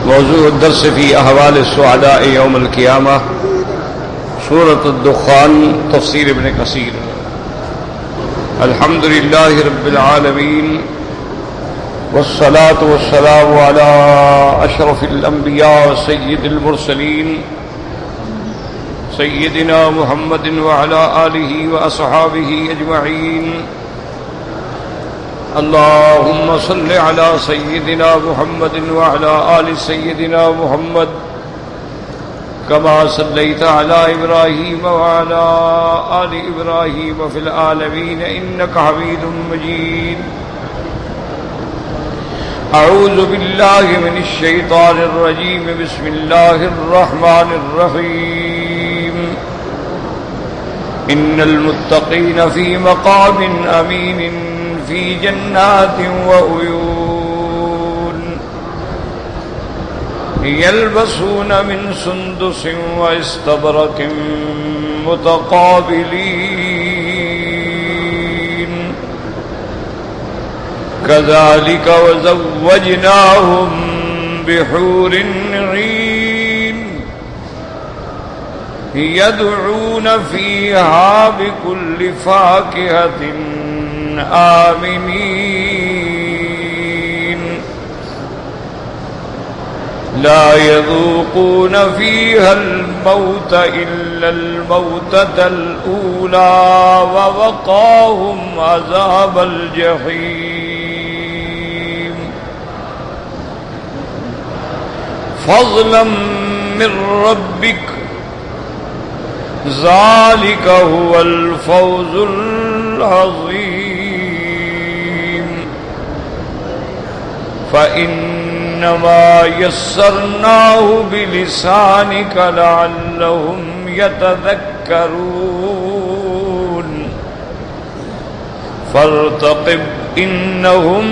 موضوع الدرس في أحوال السعداء يوم القيامة سورة الدخان تفسير ابن كثير. الحمد لله رب العالمين والصلاة والسلام على أشرف الأنبياء وسيد المرسلين سيدنا محمد وعلى آله وأصحابه أجمعين. اللهم صل على سيدنا محمد وعلى آل سيدنا محمد كما صليت على إبراهيم وعلى آل إبراهيم في العالمين إنك حميد مجيد. أعوذ بالله من الشيطان الرجيم. بسم الله الرحمن الرحيم. إن المتقين في مقام أمين في جنات وعيون يلبسون من سندس واستبرق متقابلين كذلك وزوجناهم بحور عين يدعون فيها بكل فاكهة آمنين لا يذوقون فيها الموت إلا الموتة الأولى ووقاهم عذاب الجحيم فضلا من ربك ذلك هو الفوز العظيم. فإنما يسرناه بلسانك لعلهم يتذكرون فارتقب إنهم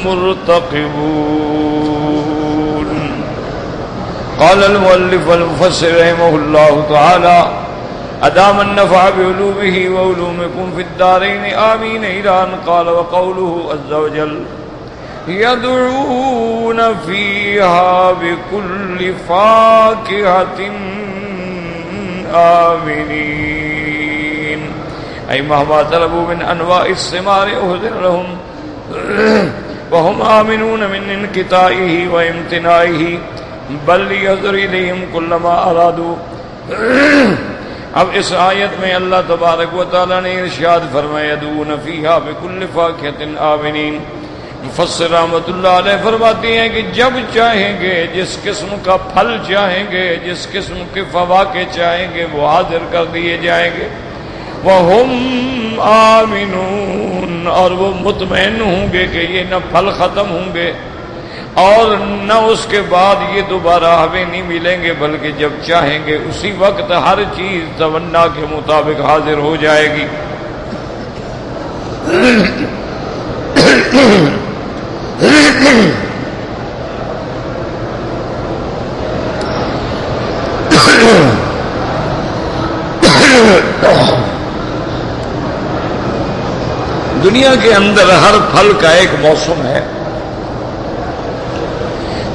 مرتقبون. قال المؤلف المفسر رحمه الله تعالى أدام النفع بعلومه وعلومكم في الدارين آمين إلى أن قال وقوله عز وجل يدعون فيها بكل فاكهة آمنين أي مهما طلبوا من أنواع الثمار أهدر لهم وهم آمنون من انقطاعه وامتناعه بل يحضر إليهم كل ما أرادوا. اب اس آیت میں اللہ تبارک و تعالی نے ارشاد فرمایا یدعون فیہا بکل فاکہۃ آمنین. مفسر رحمۃ اللہ علیہ فرماتے ہیں کہ جب چاہیں گے جس قسم کا پھل چاہیں گے جس قسم کے فواکہ چاہیں گے وہ حاضر کر دیے جائیں گے. وہم آمنون اور وہ مطمئن ہوں گے کہ یہ نہ پھل ختم ہوں گے اور نہ اس کے بعد یہ دوبارہ ہمیں نہیں ملیں گے بلکہ جب چاہیں گے اسی وقت ہر چیز تمنا کے مطابق حاضر ہو جائے گی. دنیا کے اندر ہر پھل کا ایک موسم ہے.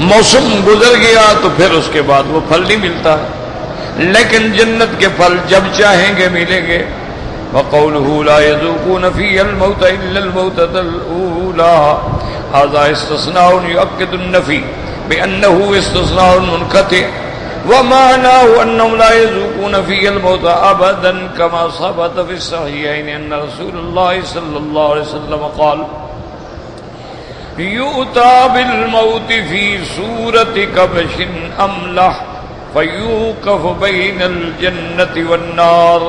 موسم گزر گیا تو پھر اس کے بعد وہ پھل نہیں ملتا لیکن جنت کے پھل جب چاہیں گے ملیں گے. وقوله لا يذوقون فيها الموت إلا الموتة الأولى هذا استثناء يؤكد النفي بأنه استثناء منقطع ومعناه أنهم لا يذوقون فيها الموت أبدا كما ثبت في الصحيحين أن رسول الله صلى الله عليه وسلم قال یؤتی بالموت فی صورت کبش املح فیوقف بین الجنة والنار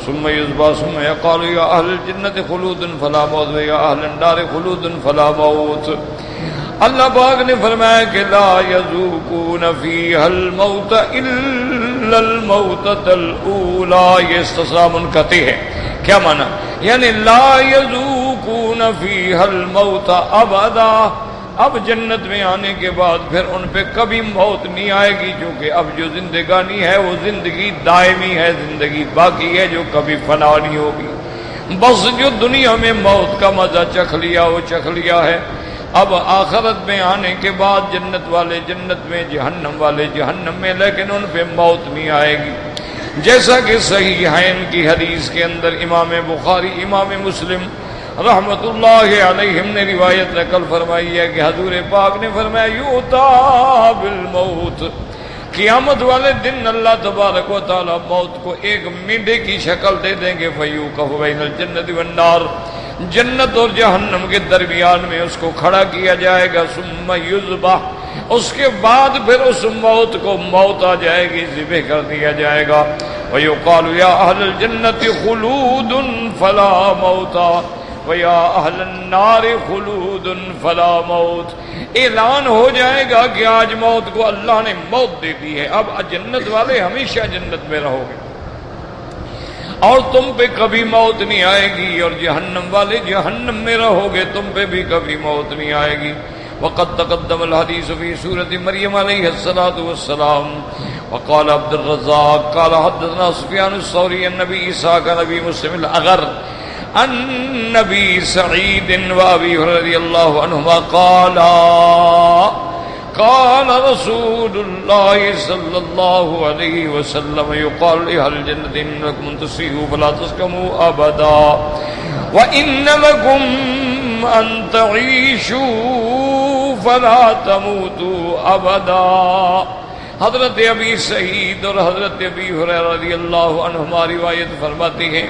ثم یذبح ثم یقال یا اہل الجنة خلود فلا موت یا اہل النار خلود فلا موت. اللہ پاک نے فرمایا کہ لا یذوقون فیہا الموت الا الموتۃ الاولی. یہ استثناء منقطع ہے. کیا معنی؟ یعنی لا یذوقون فیہا الموت ابدا. اب جنت میں آنے کے بعد پھر ان پہ کبھی موت نہیں آئے گی کیونکہ اب جو زندگانی ہے وہ زندگی دائمی ہے, زندگی باقی ہے جو کبھی فنا نہیں ہوگی. بس جو دنیا میں موت کا مزہ چکھ لیا وہ چکھ لیا ہے. اب آخرت میں آنے کے بعد جنت والے جنت میں، جہنم والے جہنم میں، لیکن ان پہ موت نہیں آئے گی. جیسا کہ صحیحین کی حدیث کے اندر امام بخاری، امام مسلم رحمت اللہ علیہم نے روایت نقل فرمائی ہے کہ حضور پاک نے فرمایا یؤتا بالموت، قیامت والے دن اللہ تبارک و تعالی موت کو ایک مینڈے کی شکل دے دیں گے، فیوقف بین الجنت والنار، جنت اور جہنم کے درمیان میں اس کو کھڑا کیا جائے گا، ثم یذبح، اس کے بعد پھر اس موت کو موت آ جائے گی، ذبح کر دیا جائے گا. ویقال یا اہل الجنت خلود فلا موتا ویا اہل النار خلود فلا موت، اعلان ہو جائے گا کہ آج موت کو اللہ نے موت دے دی ہے، اب جنت والے ہمیشہ جنت میں رہو گے اور تم پہ کبھی موت نہیں آئے گی، اور جہنم والے جہنم میں رہو گے، تم پہ بھی کبھی موت نہیں آئے گی. وقد تقدم الحديث في سورة مريم عليه الصلاة والسلام. وقال عبد الرزاق قال حدثنا سفيان الثوري عن ابي اسحاق عن ابي مسلم الاغر عن ابي سعيد وابي هريره رضي الله عنهما قال رسول الله صلى الله عليه وسلم يقال لأهل الجنة إنكم تسيئوا فلا تسكموا أبدا وإن لكم أن تعيشوا فلا تموتوا أبدا. حضرت ابی سعید اور حضرت ابی ہریرہ رضی اللہ عنہما روایت فرماتے ہیں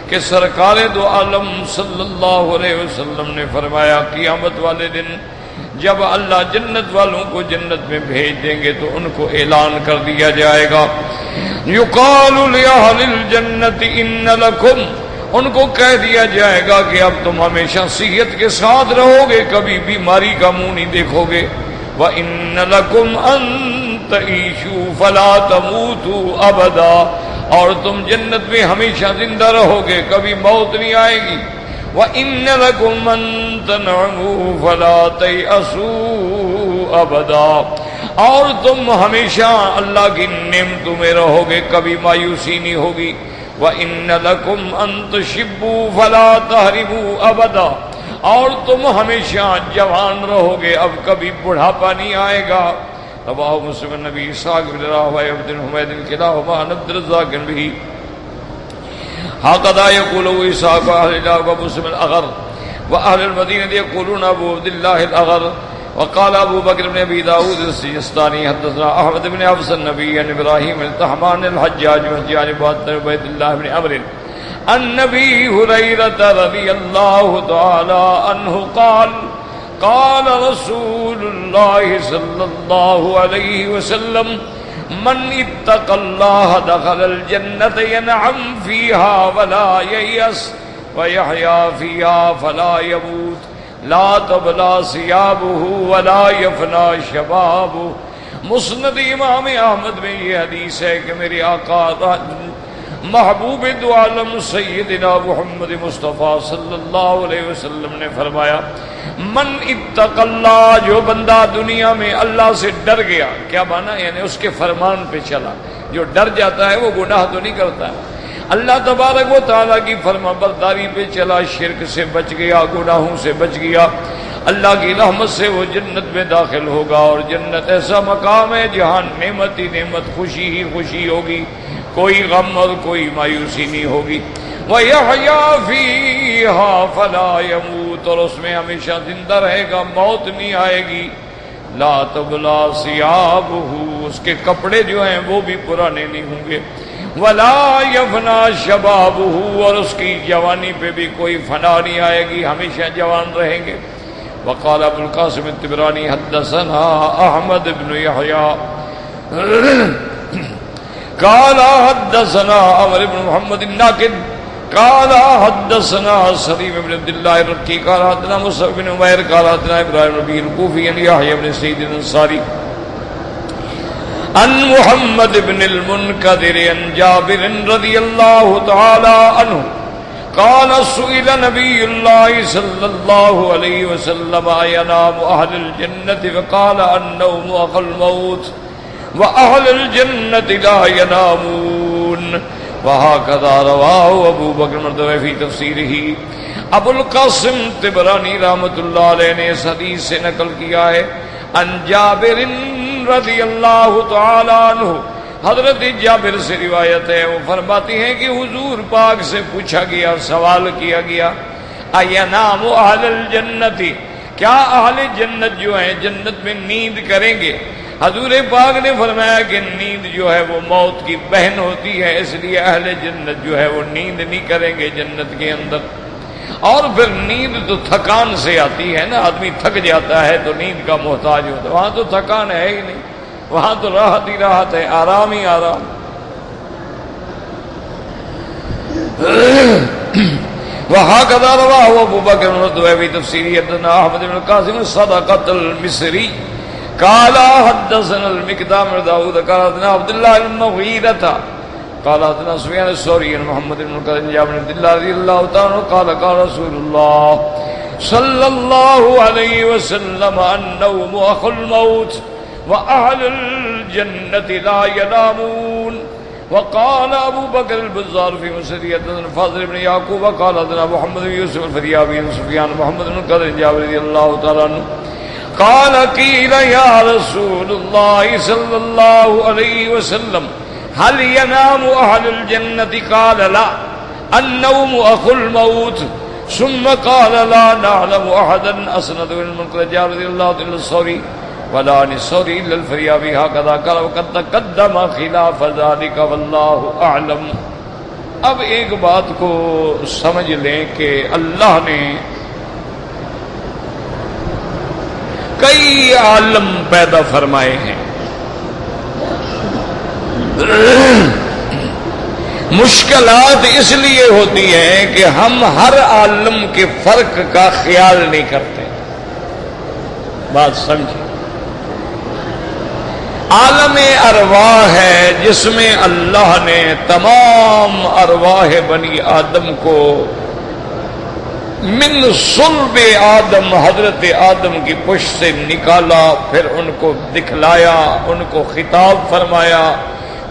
کہ سرکار دو عالم صلی اللہ علیہ وسلم نے فرمایا قیامت والے دن جب اللہ جنت والوں کو جنت میں بھیج دیں گے تو ان کو اعلان کر دیا جائے گا، یقال لأہل الجنت ان لکم، ان کو کہہ دیا جائے گا کہ اب تم ہمیشہ صحت کے ساتھ رہو گے، کبھی بیماری کا منہ نہیں دیکھو گے. وَإِنَّ لَكُمْ أَن تَعِيشُوا فَلَا تَمُوتُوا أَبَدًا، اور تم جنت میں ہمیشہ زندہ رہو گے، کبھی موت نہیں آئے گی. وَإِنَّ لَكُمْ أَن تَنْعَمُوا فَلَا تَيْأَسُوا أَبَدًا، اور تم ہمیشہ اللہ کی نعمتوں میں رہو گے، کبھی مایوسی نہیں ہوگی. وَإِنَّ لَكُمْ أَن تَشِبُّوا فَلَا تَهْرِمُوا أَبَدًا، اور تم ہمیشہ جوان رہو گے، اب کبھی بڑھاپا نہیں آئے گا. رواہ مسلم نبی اسحاق بن راہویہ بن حمید کلاہما عن عبد الرزاق به هكذا يقول اسحاق اهل العراق ومسلم الاغر واهل المدينه يقولون ابو عبد الله الاغر. وقال ابو بكر بن ابي داود السجستاني حدثنا احمد بن حفص النبي عن ابراهيم الطحمان الحجاج وجعل عبيد الله بن عمرو عن ابي هريره رضي الله تعالى عنه قال رسول الله صلى الله عليه وسلم من اتقى الله دخل الجنة ينعم فيها ولا ييأس ويحيا فيها فلا يموت لا تبلى ثيابه ولا يفنى شبابه. مسند امام احمد میں یہ حدیث ہے کہ میرے آقا محبوب دو عالم سیدنا محمد مصطفیٰ صلی اللہ علیہ وسلم نے فرمایا من اتق اللہ، جو بندہ دنیا میں اللہ سے ڈر گیا، کیا مانا یعنی اس کے فرمان پہ چلا، جو ڈر جاتا ہے وہ گناہ تو نہیں کرتا ہے، اللہ تبارک و تعالیٰ کی فرما برداری پہ چلا، شرک سے بچ گیا، گناہوں سے بچ گیا، اللہ کی رحمت سے وہ جنت میں داخل ہوگا. اور جنت ایسا مقام ہے جہاں نعمت ہی نعمت، خوشی ہی خوشی ہوگی، کوئی غم اور کوئی مایوسی نہیں ہوگی. وَيَحْيَا فِيهَا فَلَا يَمُوتُ، اور اس میں ہمیشہ زندہ رہے گا، موت نہیں آئے گی. لَا تَبْلَى ثِيَابُهُ، اس کے کپڑے جو ہیں وہ بھی پرانے نہیں ہوں گے. وَلَا يَفْنَى شَبَابُهُ، اور اس کی جوانی پہ بھی کوئی فنا نہیں آئے گی، ہمیشہ جوان رہیں گے. وقال ابو القاسم الطبراني حدثنا احمد بن يحيى قال حدثنا عمرو بن محمد الناقد قال حدثنا سليم بن عبد الله الرقي قال حدثنا مصعب بن عمير قال حدثنا ابراهيم بن الكوفي عن يحيى بن سعيد الانصاري عن محمد بن المنكدر عن جابر رضي الله تعالى عنه قال سئل نبي الله صلى الله عليه وسلم أينام أهل الجنة فقال النوم أخو الموت وأهل الجنة لا ينامون. وهكذا رواه أبو بكر المردوي في تفسيره ابو القاسم طبرانی رحمۃ اللہ علیہ نے اس حدیث سے نقل کیا ہے عن جابر رضی اللہ تعالی عنہ، حضرت جابر سے روایت ہے، وہ فرماتی ہیں کہ حضور پاک سے پوچھا گیا، سوال کیا گیا، اَيَنَامُ أَهْلَ الْجَنَّةِ، کیا اہل جنت جو ہیں جنت میں نیند کریں گے؟ حضور پاک نے فرمایا کہ نیند جو ہے وہ موت کی بہن ہوتی ہے، اس لیے اہل جنت جو ہے وہ نیند نہیں کریں گے جنت کے اندر۔ اور پھر نیند تو تھکان سے آتی ہے نا، آدمی تھک جاتا ہے تو نیند کا محتاج ہوتا ہے، وہاں تو تھکان ہے ہی نہیں، وہاں تو راحت ہی راحت ہے، آرام ہی آرام۔ وهكذا رواه ابو بكر الدويبي تفسير حدثنا احمد بن القاسم الصدقة المصري قال حدثنا المقدام بن داود قال حدثنا عبد الله بن مغيرة قال حدثنا سفيان الثوري محمد بن القاسم جابر بن عبد الله رضي الله تعالى عنه قال قال رسول الله صلى الله عليه وسلم النوم أخو الموت وأهل الجنة لا ينامون۔ وقال ابو بكر البزار في مسندية الفاضل بن يعقوب وقال حدثنا محمد بن يوسف الفريابي عن سفيان محمد بن القاسم جابر رضي الله تعالى عنه قال قيل يا رسول الله صلى الله عليه وسلم هل ينام أهل الجنة؟ قال لا، النوم أخو الموت، ثم قال لا نعلم أحدا أسند المنقذ جابر رضي الله عنه الثوري ولا عن الثوري إلا الفريابي هكذا قال وقد تقدم خلاف ذلك والله أعلم۔ اب ایک بات کو سمجھ لیں کہ اللہ نے کئی عالم پیدا فرمائے ہیں، مشکلات اس لیے ہوتی ہیں کہ ہم ہر عالم کے فرق کا خیال نہیں کرتے۔ بات سمجھیں، عالم ارواح ہے جس میں اللہ نے تمام ارواح بنی آدم کو من صلب آدم، حضرت آدم کی پشت سے نکالا، پھر ان کو دکھلایا، ان کو خطاب فرمایا،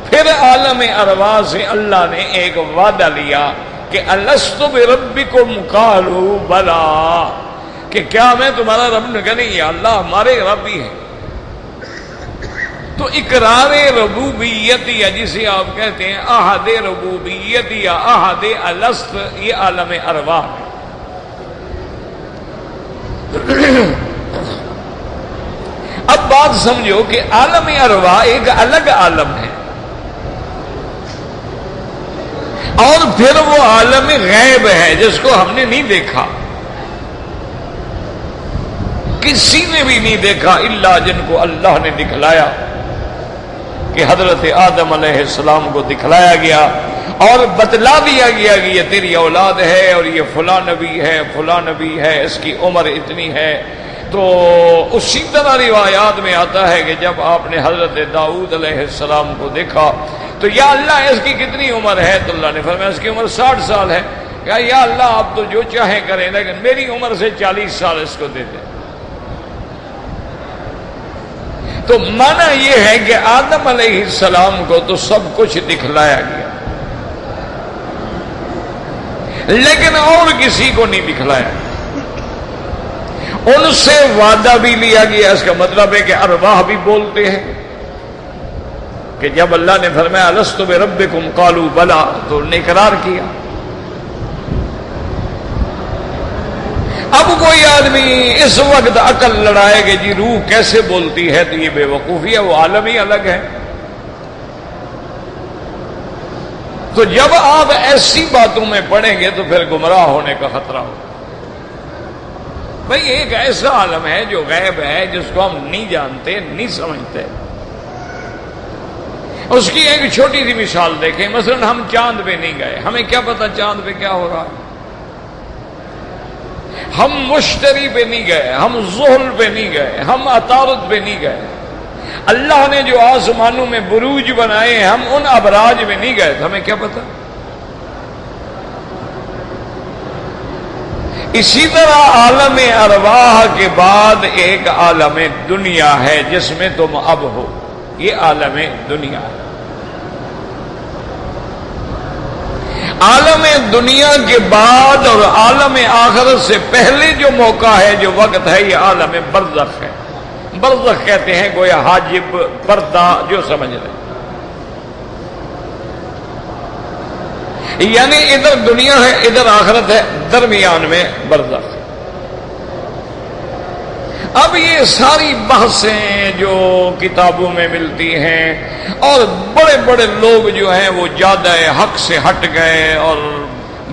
پھر عالم ارواح سے اللہ نے ایک وعدہ لیا کہ الست بربکم قالوا بلا، کہ کیا میں تمہارا رب نے کہا نہیں، یا اللہ ہمارے رب ہی ہے۔ تو اقرار ربوبیت یا جسے آپ کہتے ہیں احد ربوبیت یا احد الست، یہ عالم ارواح ہے۔ اب بات سمجھو کہ عالم ارواح ایک الگ عالم ہے، اور پھر وہ عالم غیب ہے جس کو ہم نے نہیں دیکھا، کسی نے بھی نہیں دیکھا الا جن کو اللہ نے دکھلایا، کہ حضرت آدم علیہ السلام کو دکھلایا گیا اور بتلا دیا گیا کہ یہ تیری اولاد ہے اور یہ فلاں نبی ہے، فلاں نبی ہے، اس کی عمر اتنی ہے۔ تو اسی طرح روایات میں آتا ہے کہ جب آپ نے حضرت داؤد علیہ السلام کو دیکھا تو یا اللہ اس کی کتنی عمر ہے؟ تو اللہ نے فرمایا اس کی عمر 60 سال ہے۔ یا اللہ آپ تو جو چاہیں کریں، لیکن میری عمر سے 40 سال اس کو دے دیں۔ تو معنی یہ ہے کہ آدم علیہ السلام کو تو سب کچھ دکھلایا گیا، لیکن اور کسی کو نہیں دکھلایا، ان سے وعدہ بھی لیا گیا۔ اس کا مطلب ہے کہ ارواح بھی بولتے ہیں کہ جب اللہ نے فرمایا الست بربکم قالوا بلا، تو انہوں نے اقرار کیا۔ اب کوئی آدمی اس وقت عقل لڑائے کہ جی روح کیسے بولتی ہے، تو یہ بے وقوفی ہے، وہ عالم ہی الگ ہے۔ تو جب آپ ایسی باتوں میں پڑیں گے تو پھر گمراہ ہونے کا خطرہ ہو۔ بھئی ایک ایسا عالم ہے جو غیب ہے، جس کو ہم نہیں جانتے، نہیں سمجھتے۔ اس کی ایک چھوٹی سی مثال دیکھیں، مثلا ہم چاند پہ نہیں گئے، ہمیں کیا پتا چاند پہ کیا ہو رہا ہے؟ ہم مشتری پہ نہیں گئے، ہم زحل پہ نہیں گئے، ہم عطارد پہ نہیں گئے۔ اللہ نے جو آسمانوں میں بروج بنائے ہیں، ہم ان ابراج میں نہیں گئے، تو ہمیں کیا پتا؟ اسی طرح عالم ارواح کے بعد ایک عالم دنیا ہے جس میں تم اب ہو، یہ عالم دنیا ہے۔ عالم دنیا کے بعد اور عالم آخرت سے پہلے جو موقع ہے، جو وقت ہے، یہ عالم برزخ ہے۔ برزخ کہتے ہیں گویا حاجب، پردہ، جو سمجھ رہے، یعنی ادھر دنیا ہے، ادھر آخرت ہے، درمیان میں برزخ۔ اب یہ ساری بحثیں جو کتابوں میں ملتی ہیں، اور بڑے بڑے لوگ جو ہیں وہ زیادہ حق سے ہٹ گئے اور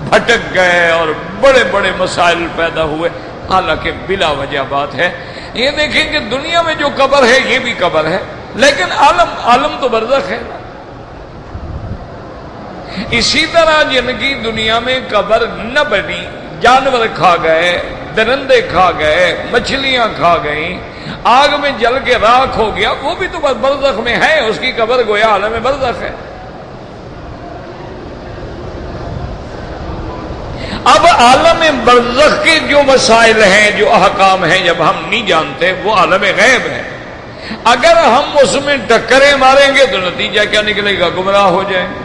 بھٹک گئے اور بڑے بڑے مسائل پیدا ہوئے، حالانکہ بلا وجہ بات ہے۔ یہ دیکھیں کہ دنیا میں جو قبر ہے یہ بھی قبر ہے، لیکن عالم تو برزخ ہے۔ اسی طرح جن کی دنیا میں قبر نہ بنی، جانور کھا گئے، درندے کھا گئے، مچھلیاں کھا گئیں، آگ میں جل کے راکھ ہو گیا، وہ بھی تو بس برزخ میں ہے، اس کی قبر گویا عالم برزخ ہے۔ اب عالم برزخ کے جو مسائل ہیں، جو احکام ہیں، جب ہم نہیں جانتے، وہ عالم غیب ہے۔ اگر ہم اس میں ٹکریں ماریں گے تو نتیجہ کیا نکلے گا؟ گمراہ ہو جائیں گے۔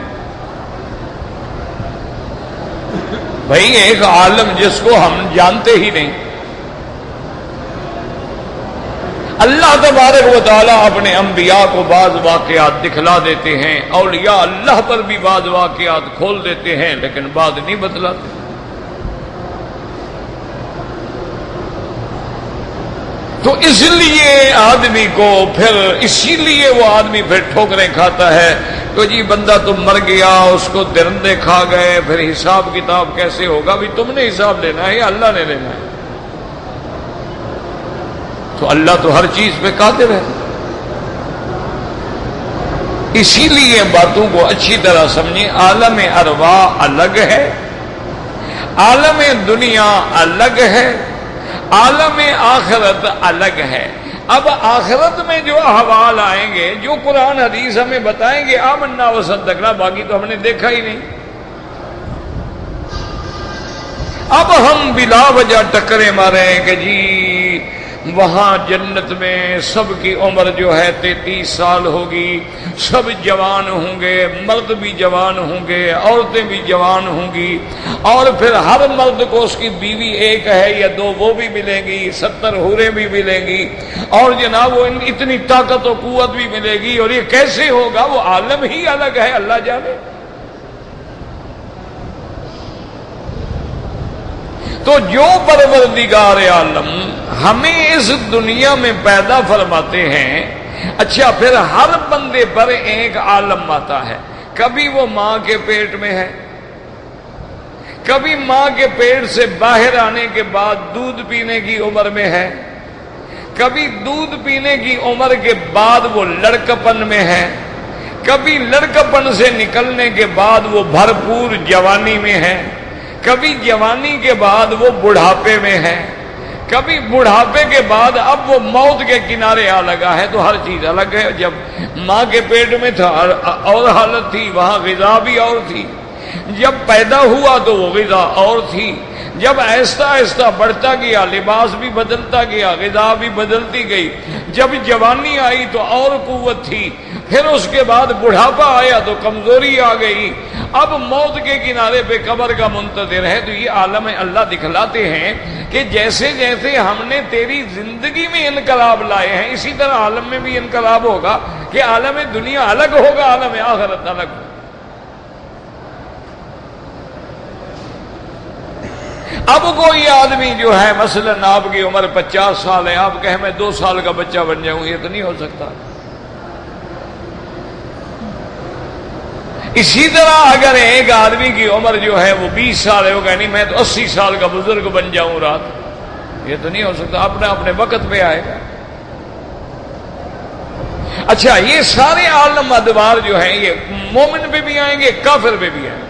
بھئی ایک عالم جس کو ہم جانتے ہی نہیں، اللہ تبارک و تعالیٰ اپنے انبیاء کو بعض واقعات دکھلا دیتے ہیں، اولیاء اللہ پر بھی بعض واقعات کھول دیتے ہیں، لیکن بعد نہیں بتلاتے۔ تو اس لیے آدمی کو پھر، اسی لیے وہ آدمی پھر ٹھوکریں کھاتا ہے۔ تو جی بندہ تم مر گیا، اس کو درندے کھا گئے، پھر حساب کتاب کیسے ہوگا؟ بھی تم نے حساب لینا ہے یا اللہ نے لینا ہے؟ تو اللہ تو ہر چیز پہ قادر ہے۔ اسی لیے باتوں کو اچھی طرح سمجھیں، عالم ارواح الگ ہے، عالم دنیا الگ ہے، عالم آخرت الگ ہے۔ اب آخرت میں جو احوال آئیں گے، جو قرآن حدیث ہمیں بتائیں گے، آمنا وصدقنا، باقی تو ہم نے دیکھا ہی نہیں۔ اب ہم بلا وجہ ٹکرے ماریں کہ جی وہاں جنت میں سب کی عمر جو ہے 33 سال ہوگی، سب جوان ہوں گے، مرد بھی جوان ہوں گے، عورتیں بھی جوان ہوں گی، اور پھر ہر مرد کو اس کی بیوی ایک ہے یا دو وہ بھی ملیں گی، 70 حوریں بھی ملیں گی، اور جناب وہ اتنی طاقت و قوت بھی ملے گی۔ اور یہ کیسے ہوگا؟ وہ عالم ہی الگ ہے، اللہ جانے۔ تو جو پروردگار عالم ہمیں اس دنیا میں پیدا فرماتے ہیں، اچھا پھر ہر بندے پر ایک عالم آتا ہے۔ کبھی وہ ماں کے پیٹ میں ہے، کبھی ماں کے پیٹ سے باہر آنے کے بعد دودھ پینے کی عمر میں ہے، کبھی دودھ پینے کی عمر کے بعد وہ لڑکپن میں ہے، کبھی لڑکپن سے نکلنے کے بعد وہ بھرپور جوانی میں ہے، کبھی جوانی کے بعد وہ بڑھاپے میں ہے، کبھی بڑھاپے کے بعد اب وہ موت کے کنارے آ لگا ہے۔ تو ہر چیز الگ ہے۔ جب ماں کے پیٹ میں تھا اور حالت تھی، وہاں غذا بھی اور تھی، جب پیدا ہوا تو وہ غذا اور تھی، جب آہستہ آہستہ بڑھتا گیا لباس بھی بدلتا گیا، غذا بھی بدلتی گئی، جب جوانی آئی تو اور قوت تھی، پھر اس کے بعد بڑھاپا آیا تو کمزوری آ گئی، اب موت کے کنارے پہ قبر کا منتظر ہے۔ تو یہ عالم اللہ دکھلاتے ہیں کہ جیسے جیسے ہم نے تیری زندگی میں انقلاب لائے ہیں، اسی طرح عالم میں بھی انقلاب ہوگا کہ عالم دنیا الگ ہوگا، عالم آخرت الگ ہوگا۔ اب کوئی آدمی جو ہے مثلا آپ کی عمر 50 سال ہے، آپ کہیں میں 2 سال کا بچہ بن جاؤں، یہ تو نہیں ہو سکتا۔ اسی طرح اگر ایک آدمی کی عمر جو ہے وہ 20 سال ہے، وہ کہہ نہیں میں تو 80 سال کا بزرگ بن جاؤں رات، یہ تو نہیں ہو سکتا، اپنے وقت پہ آئے گا۔ اچھا یہ سارے عالم ادوار جو ہیں یہ مومن پہ بھی آئیں گے، کافر پہ بھی آئیں گے۔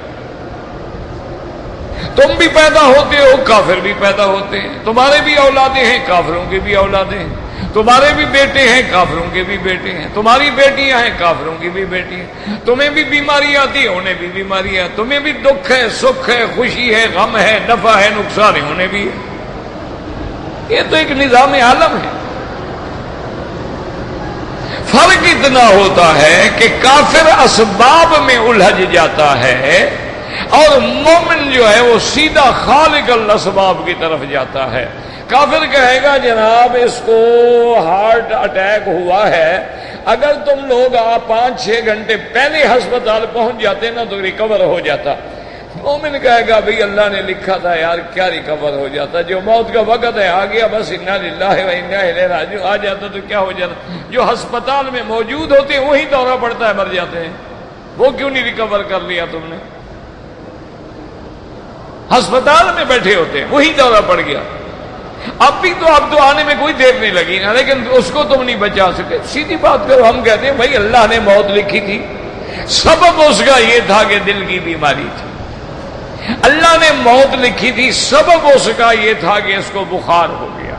تم بھی پیدا ہوتے ہو، کافر بھی پیدا ہوتے ہیں، تمہارے بھی اولادیں ہیں، کافروں کی بھی اولادیں ہیں، تمہارے بھی بیٹے ہیں، کافروں کے بھی بیٹے ہیں، تمہاری بیٹیاں ہیں، کافروں کی بھی بیٹی ہیں، تمہیں بھی بیماری آتی ہے، انہیں بھی بیماریاں، تمہیں بھی دکھ ہے، سکھ ہے، خوشی ہے، غم ہے، نفع ہے، نقصان ہے، انہیں بھی ہے۔ یہ تو ایک نظام عالم ہے۔ فرق اتنا ہوتا ہے کہ کافر اسباب میں الجھ جاتا ہے، اور مومن جو ہے وہ سیدھا خالق الاسباب کی طرف جاتا ہے۔ کافر کہے گا جناب اس کو ہارٹ اٹیک ہوا ہے، اگر تم لوگ 5-6 گھنٹے پہلے ہسپتال پہنچ جاتے نا تو ریکور ہو جاتا۔ مومن کہے گا بھئی اللہ نے لکھا تھا یار، کیا ریکور ہو جاتا، جو موت کا وقت ہے آ گیا، بس انا للہ و انا الیہ راجعون آ جاتا تو کیا ہو جاتا۔ جو ہسپتال میں موجود ہوتے ہیں وہی دورہ پڑتا ہے، مر جاتے ہیں، وہ کیوں نہیں ریکور کر لیا تم نے؟ ہسپتال میں بیٹھے ہوتے ہیں وہی دورہ پڑ گیا، اب بھی تو آنے میں کوئی دیر نہیں لگی نا، لیکن اس کو تم نہیں بچا سکے۔ سیدھی بات کرو، ہم کہتے ہیں بھائی اللہ نے موت لکھی تھی، سبب اس کا یہ تھا کہ دل کی بیماری تھی۔ اللہ نے موت لکھی تھی، سبب اس کا یہ تھا کہ اس کو بخار ہو گیا۔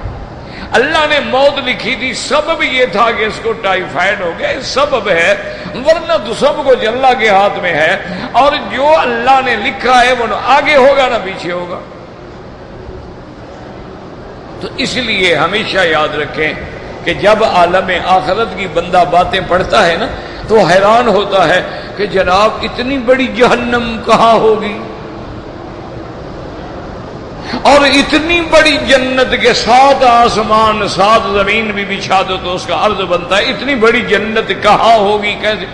اللہ نے موت لکھی تھی، سبب یہ تھا کہ اس کو ٹائیفائڈ ہو گیا، سبب ہے، ورنہ تو سب کچھ اللہ کے ہاتھ میں ہے، اور جو اللہ نے لکھا ہے وہ نہ آگے ہوگا نہ پیچھے ہوگا۔ تو اس لیے ہمیشہ یاد رکھیں کہ جب عالم آخرت کی بندہ باتیں پڑھتا ہے نا تو حیران ہوتا ہے کہ جناب اتنی بڑی جہنم کہاں ہوگی، اور اتنی بڑی جنت کے 7 آسمان 7 زمین بھی بچھا دو تو اس کا عرض بنتا ہے اتنی بڑی جنت کہاں ہوگی، کیسے؟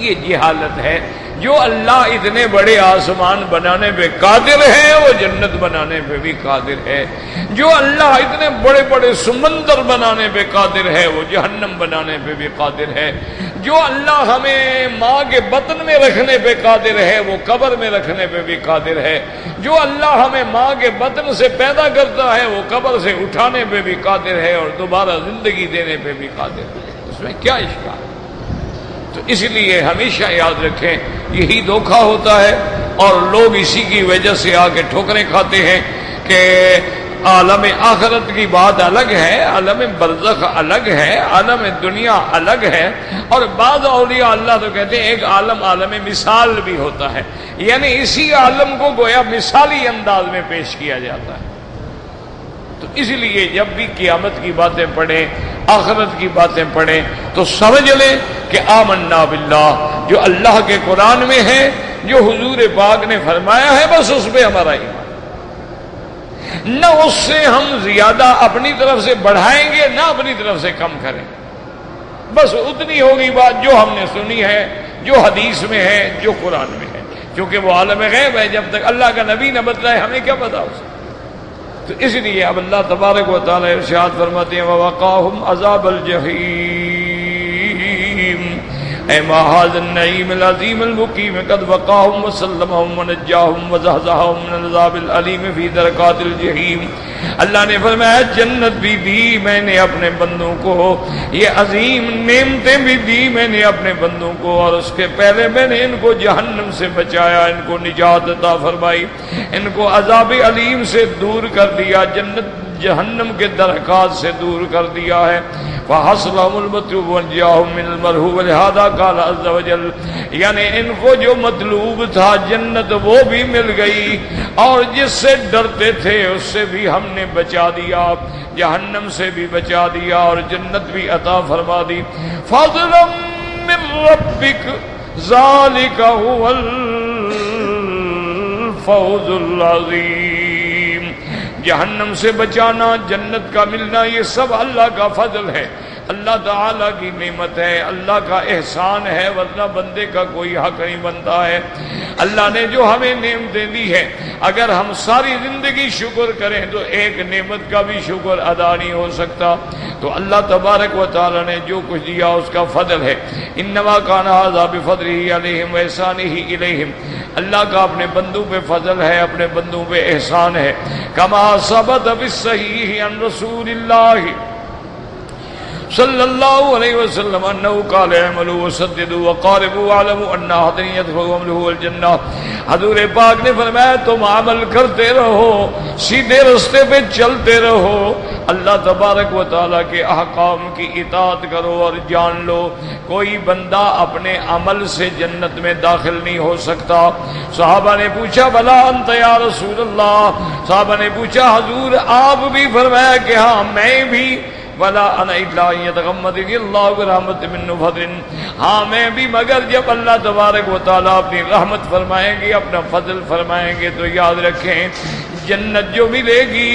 یہ جہالت ہے۔ جو اللہ اتنے بڑے آسمان بنانے پہ قادر ہے وہ جنت بنانے پہ بھی قادر ہے، جو اللہ اتنے بڑے بڑے سمندر بنانے پہ قادر ہے وہ جہنم بنانے پہ بھی قادر ہے، جو اللہ ہمیں ماں کے بطن میں رکھنے پہ قادر ہے وہ قبر میں رکھنے پہ بھی قادر ہے، جو اللہ ہمیں ماں کے بطن سے پیدا کرتا ہے وہ قبر سے اٹھانے پہ بھی قادر ہے اور دوبارہ زندگی دینے پہ بھی قادر ہے۔ اس میں کیا اشکال؟ تو اس لیے ہمیشہ یاد رکھیں یہی دھوکہ ہوتا ہے، اور لوگ اسی کی وجہ سے آ کے ٹھوکریں کھاتے ہیں کہ عالم آخرت کی بات الگ ہے، عالم برزخ الگ ہے، عالم دنیا الگ ہے، اور بعض اولیاء اللہ تو کہتے ہیں ایک عالم عالم مثال بھی ہوتا ہے، یعنی اسی عالم کو گویا مثالی انداز میں پیش کیا جاتا ہے۔ تو اس لیے جب بھی قیامت کی باتیں پڑھیں، آخرت کی باتیں پڑھیں تو سمجھ لیں کہ آمنا باللہ، جو اللہ کے قرآن میں ہے، جو حضور پاک نے فرمایا ہے، بس اس پہ ہمارا ایمان، نہ اس سے ہم زیادہ اپنی طرف سے بڑھائیں گے نہ اپنی طرف سے کم کریں، بس اتنی ہوگی بات جو ہم نے سنی ہے، جو حدیث میں ہے، جو قرآن میں ہے، کیونکہ وہ عالم غیب ہے، جب تک اللہ کا نبی نہ بتلائے ہمیں کیا پتا اسے۔ تو اس لیے اب اللہ تبارک و تعالی ارشاد فرماتے ہیں وَوَقَاهُمْ عَذَابَ الْجَحِيمِ اے ما هذا النعیم العظیم المقیم قد وقاهم وسلمهم ونجاهم وزحزحهم من العذاب العلیم فی درکات الجحیم۔ اللہ نے فرمایا جنت بھی دی میں نے اپنے بندوں کو، یہ عظیم نعمتیں بھی دی میں نے اپنے بندوں کو، اور اس کے پہلے میں نے ان کو جہنم سے بچایا، ان کو نجات عطا فرمائی، ان کو عذاب علیم سے دور کر دیا، جنت جہنم کے درکات سے دور کر دیا ہے۔ فَحَصْلَهُمُ الْمَطْلُوبُ وَنْجَاهُمْ مِنَ الْمَرْهُوبِ لِهَذَا قَالَ عَزَّ وَجَلَّ، یعنی ان کو جو مطلوب تھا جنت وہ بھی مل گئی، اور جس سے ڈرتے تھے اس سے بھی ہم نے بچا دیا، جہنم سے بھی بچا دیا اور جنت بھی عطا فرما دی۔ فَضْلًا مِّن رَّبِّكَ ذَلِكَ هُوَ الْفَوْزُ الْعَظِيمُ۔ جہنم سے بچانا، جنت کا ملنا، یہ سب اللہ کا فضل ہے، اللہ تعالیٰ کی نعمت ہے، اللہ کا احسان ہے، ورنہ بندے کا کوئی حق نہیں بنتا ہے۔ اللہ نے جو ہمیں نعمتیں دی ہے، اگر ہم ساری زندگی شکر کریں تو ایک نعمت کا بھی شکر ادا نہیں ہو سکتا۔ تو اللہ تبارک و تعالیٰ نے جو کچھ دیا اس کا فضل ہے۔ انما کان ھذا بفضلہ علیہم واحسانہ الیہم، اللہ کا اپنے بندوں پہ فضل ہے، اپنے بندوں پہ احسان ہے۔ کما ثبت بالصحیح عن رسول اللہ صلی اللہ علیہ وسلم انہ قال اعملوا وسددوا وقاربوا واعلموا ان احدا يدخل عمله الجنہ، حضور پاک نے فرمایا تم عمل کرتے رہو، سیدھے رستے پہ چلتے رہو، اللہ تبارک و تعالیٰ کے احکام کی اطاعت کرو، اور جان لو کوئی بندہ اپنے عمل سے جنت میں داخل نہیں ہو سکتا۔ صحابہ نے پوچھا بلا انت یا رسول اللہ، صحابہ نے پوچھا حضور آپ بھی؟ فرمایا کہ ہاں میں بھی، ولا انا الا ان يتغمدني الله برحمت منه فضل. ہاں میں بھی مگر جب اللہ تبارک و تعالیٰ اپنی رحمت فرمائیں گے، اپنا فضل فرمائیں گے، تو یاد رکھیں جنت جو ملے گی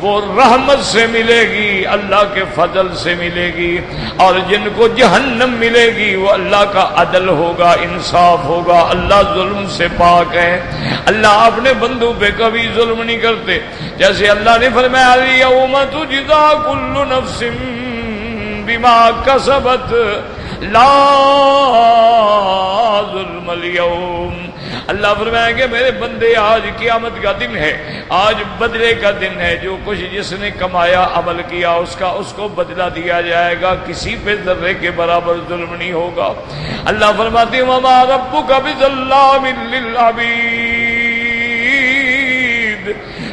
وہ رحمت سے ملے گی، اللہ کے فضل سے ملے گی، اور جن کو جہنم ملے گی وہ اللہ کا عدل ہوگا، انصاف ہوگا. اللہ ظلم سے پاک ہے، اللہ اپنے بندوں پہ کبھی ظلم نہیں کرتے. جیسے اللہ نے فرمایا یوم تجزا کل نفس بما کسبت لا ظلم اليوم. اللہ فرمایا کہ میرے بندے آج قیامت کا دن ہے، آج بدلے کا دن ہے. جو کچھ جس نے کمایا عمل کیا اس کو بدلہ دیا جائے گا، کسی پہ ذرے کے برابر ظلم نہیں ہوگا. اللہ فرماتے ہیں وما ربک بظلام للعبید،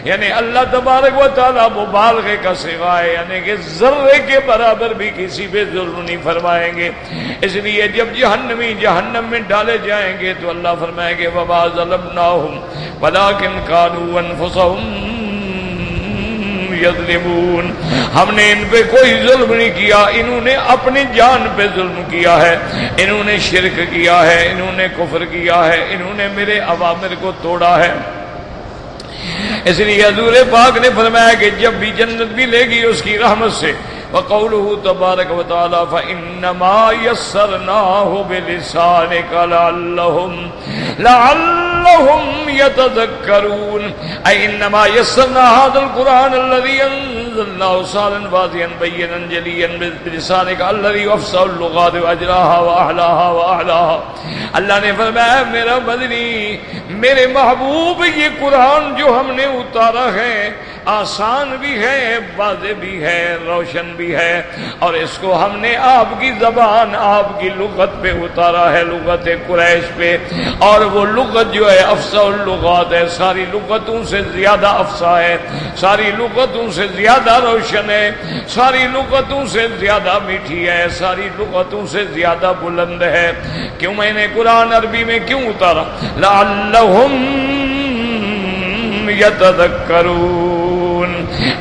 یعنی اللہ تبارک و تعالیٰ مبالغے کا صیغہ ہے، یعنی کہ ذرے کے برابر بھی کسی پہ ظلم نہیں فرمائیں گے. اس لیے جب جہنمی جہنم میں ڈالے جائیں گے تو اللہ فرمائیں گے وما ظلمناہم ولکن کانوا انفسہم یظلمون. ہم نے ان پہ کوئی ظلم نہیں کیا، انہوں نے اپنی جان پہ ظلم کیا ہے، انہوں نے شرک کیا ہے، انہوں نے کفر کیا ہے، انہوں نے میرے اوامر کو توڑا ہے. اس لیے حضور پاک نے فرمایا کہ جب بھی جنت ملے گی اس کی رحمت سے. وقوله تبارک و تعالی فانما یسرناہ بلسانک لعلهم يتذکرون. اي انما یسرنا هذا القرآن الذي انزلناه صالا واضحا بينا جليا بلسانک الذي افصح اللغات واجلاها واحلاها. اللہ نے فرمایا میرا مدنی، میرے محبوب، یہ قرآن جو ہم نے اتارا ہے آسان بھی ہے، واضح بھی ہے، روشن بھی ہے، اور اس کو ہم نے آپ کی زبان، آپ کی لغت پہ اتارا ہے، لغت قریش پہ. اور وہ لغت جو ہے افصح اللغات ہے، ساری لغتوں سے زیادہ افصح ہے، ساری لغتوں سے زیادہ روشن ہے، ساری لغتوں سے زیادہ میٹھی ہے، ساری لغتوں سے زیادہ بلند ہے. کیوں میں نے قرآن عربی میں کیوں اتارا؟ لعلہم یتذکرون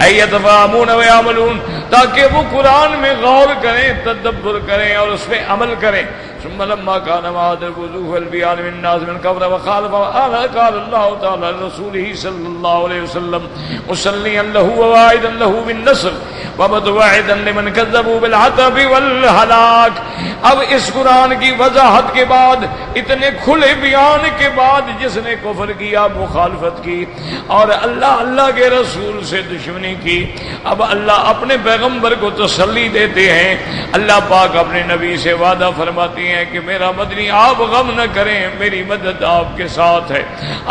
ای یتفہمون ویعملون، تاکہ وہ قرآن میں غور کریں، تدبر کریں اور اس پہ عمل کریں. ثم لما كان معاد الوضوح والبيان من الناس من قبل وخالف قال الله تعالى لرسوله صلى الله عليه وسلم مسليا له وواعدا له بالنصر ومتوعدا لمن كذبوا بالعذاب والهلاك. اب اس قرآن کی وضاحت کے بعد، اتنے کھلے بیان کے بعد، جس نے کفر کیا، مخالفت کی اور اللہ کے رسول سے دشمنی کی، اب اللہ اپنے پیغمبر کو تسلی دیتے ہیں. اللہ پاک اپنے نبی سے وعدہ فرماتی ہیں کہ میرا مدنی آپ غم نہ کریں، میری مدد آپ کے ساتھ ہے،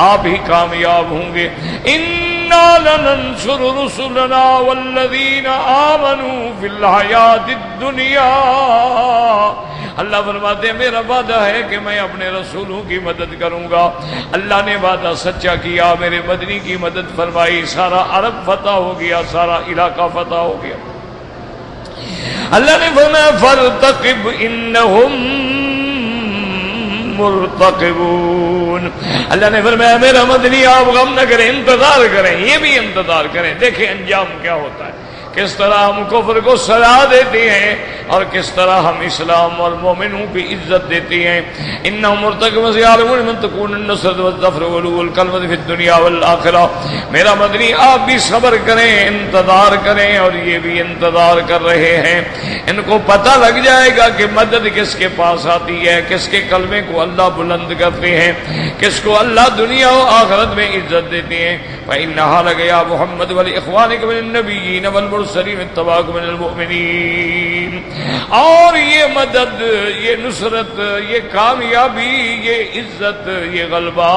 آپ ہی کامیاب ہوں گے. اِنَّا لَنَنْصُرُ رُسُلَنَا وَالَّذِينَ آمَنُوا فِي الْحَيَاةِ الدُّنْيَا. اللہ فرماتے ہیں میرا وعدہ ہے کہ میں اپنے رسولوں کی مدد کروں گا. اللہ نے وعدہ سچا کیا، میرے مدنی کی مدد فرمائی، سارا عرب فتح ہو گیا، سارا علاقہ فتح ہو گیا. اللہ نے فرمایا فارتقب انہم مرتقبون. اللہ نے فرمایا میرا مدنی آپ غم نہ کریں، انتظار کریں، یہ بھی انتظار کریں، دیکھیں انجام کیا ہوتا ہے، کس طرح ہم کفر کو سزا دیتے ہیں اور کس طرح ہم اسلام اور مومنوں کی عزت دیتے ہیں. انہم مرتقبون سیعلمون من تکون النصرۃ والظفر وعلو الکلمۃ فی الدنیا والآخرہ. میرا مدنی آپ بھی صبر کریں، انتظار کریں، اور یہ بھی انتظار کر رہے ہیں. ان کو پتہ لگ جائے گا کہ مدد کس کے پاس آتی ہے، کس کے کلمے کو اللہ بلند کرتے ہیں، کس کو اللہ دنیا و آخرت میں عزت دیتے ہیں. فإنها لك يا محمد ولإخوانك من النبيين والمرسلين اتبعوك من المؤمنين. اور یہ مدد، یہ نصرت، یہ کامیابی، یہ عزت، یہ غلبہ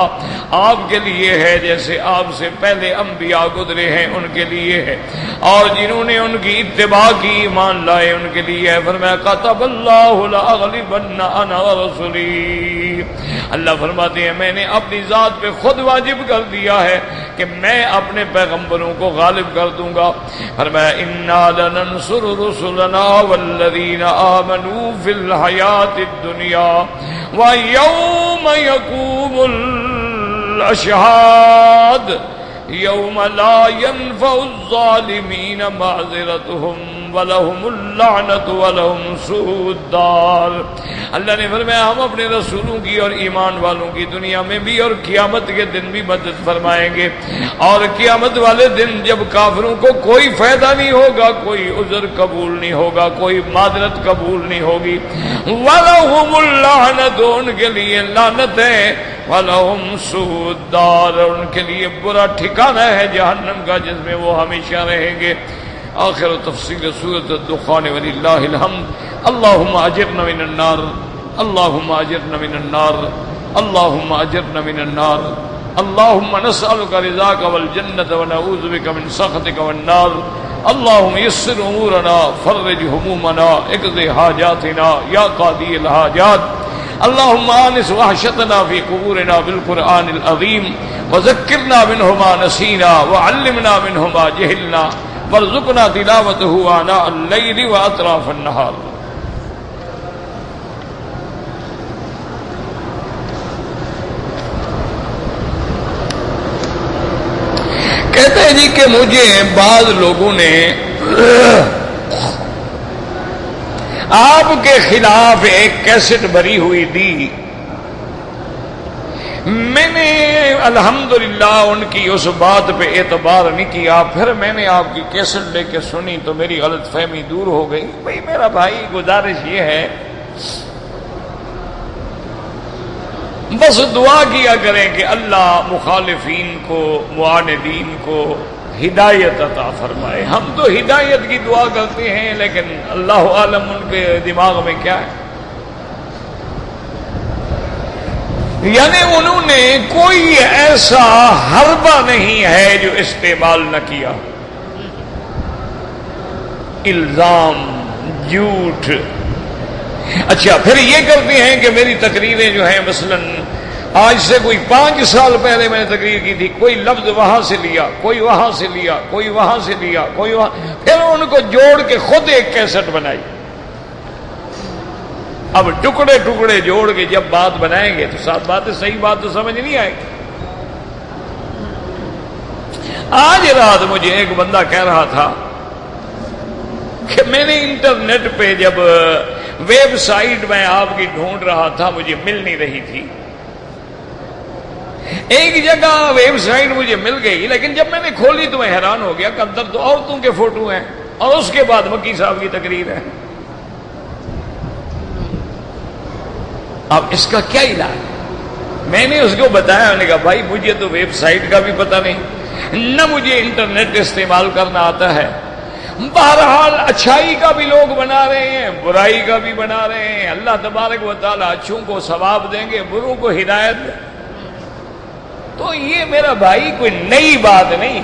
آپ کے لیے ہے، جیسے آپ سے پہلے انبیاء گزرے ہیں ان کے لیے ہے، اور جنہوں نے ان کی اتباع کی، ایمان لائے، ان کے لیے ہے. فرمایا كتب الله لأغلبن أنا ورسلي. اللہ فرماتے ہیں میں نے اپنی ذات پہ خود واجب کر دیا ہے کہ میں اپنے پیغمبروں کو غالب کر دوں گا. فرمایا انا لننصر رسلنا والذین آمنوا فی الحیاة الدنیا ویوم یقوم الاشہاد. یوم لا ينفع الظالمین معذرتهم وَلَهُمُ اللَّعْنَةُ وَلَهُمْ سُوءُ الدَّارِ۔ اللہ نے فرمایا ہم اپنے رسولوں کی اور ایمان والوں کی دنیا میں بھی اور قیامت کے دن بھی مدد فرمائیں گے، اور قیامت والے دن جب کافروں کو کوئی فائدہ نہیں ہوگا، کوئی عذر قبول نہیں ہوگا، کوئی معذرت قبول نہیں ہوگی، وَلَهُمُ اللَّعْنَةُ ان کے لیے لعنت ہے، وَلَهُمْ سُوءُ الدَّارِ ان کے لیے برا ٹھکانہ ہے جہنم کا جس میں وہ ہمیشہ رہیں گے۔ آخر تفسیر سورۃ الدخان وللہ الحمد۔ اللہم اجرنا من النار، اللہم اجرنا من النار، اللہم اجرنا من النار، اللہم نسألک رضاک والجنة ونعوذ بک من سخطک والنار، اللہم یسر امورنا فرج همومنا اقض حاجاتنا یا قاضی الحاجات، اللہم آنس وحشتنا فی قبورنا بالقرآن العظیم وذکرنا منہ ما نسینا وعلمنا منہ ما جہلنا وارزقنا تلاوته آناء الليل واطراف النهار۔ کہتے ہیں جی کہ مجھے بعض لوگوں نے آپ کے خلاف ایک کیسٹ بھری ہوئی دی، میں نے الحمدللہ ان کی اس بات پہ اعتبار نہیں کیا، پھر میں نے آپ کی کیسٹ لے کے سنی تو میری غلط فہمی دور ہو گئی۔ بھئی میرا بھائی گزارش یہ ہے بس دعا کیا کریں کہ اللہ مخالفین کو معاندین کو ہدایت عطا فرمائے۔ ہم تو ہدایت کی دعا کرتے ہیں لیکن اللہ عالم ان کے دماغ میں کیا ہے، یعنی انہوں نے کوئی ایسا حربہ نہیں ہے جو استعمال نہ کیا، الزام، جھوٹ۔ اچھا پھر یہ کرتے ہیں کہ میری تقریریں جو ہیں مثلاً آج سے کوئی 5 سال پہلے میں نے تقریر کی تھی، کوئی لفظ وہاں سے لیا، کوئی وہاں سے لیا، کوئی وہاں سے لیا، کوئی وہاں، پھر ان کو جوڑ کے خود ایک کیسٹ بنائی۔ اب ٹکڑے ٹکڑے جوڑ کے جب بات بنائیں گے تو ساتھ باتیں صحیح بات تو سمجھ نہیں آئے گی۔ آج رات مجھے ایک بندہ کہہ رہا تھا کہ میں نے انٹرنیٹ پہ جب ویب سائٹ میں آپ کی ڈھونڈ رہا تھا مجھے مل نہیں رہی تھی، ایک جگہ ویب سائٹ مجھے مل گئی لیکن جب میں نے کھولی تو میں حیران ہو گیا کہ اندر تو عورتوں کے فوٹو ہیں اور اس کے بعد مکی صاحب کی تقریر ہے۔ اب اس کا کیا علاج؟ میں نے اس کو بتایا، میں نے کہا بھائی مجھے تو ویب سائٹ کا بھی پتہ نہیں، نہ مجھے انٹرنیٹ استعمال کرنا آتا ہے، بہرحال اچھائی کا بھی لوگ بنا رہے ہیں، برائی کا بھی بنا رہے ہیں، اللہ تبارک و تعالیٰ اچھوں کو ثواب دیں گے، بروں کو ہدایت دیں۔ تو یہ میرا بھائی کوئی نئی بات نہیں۔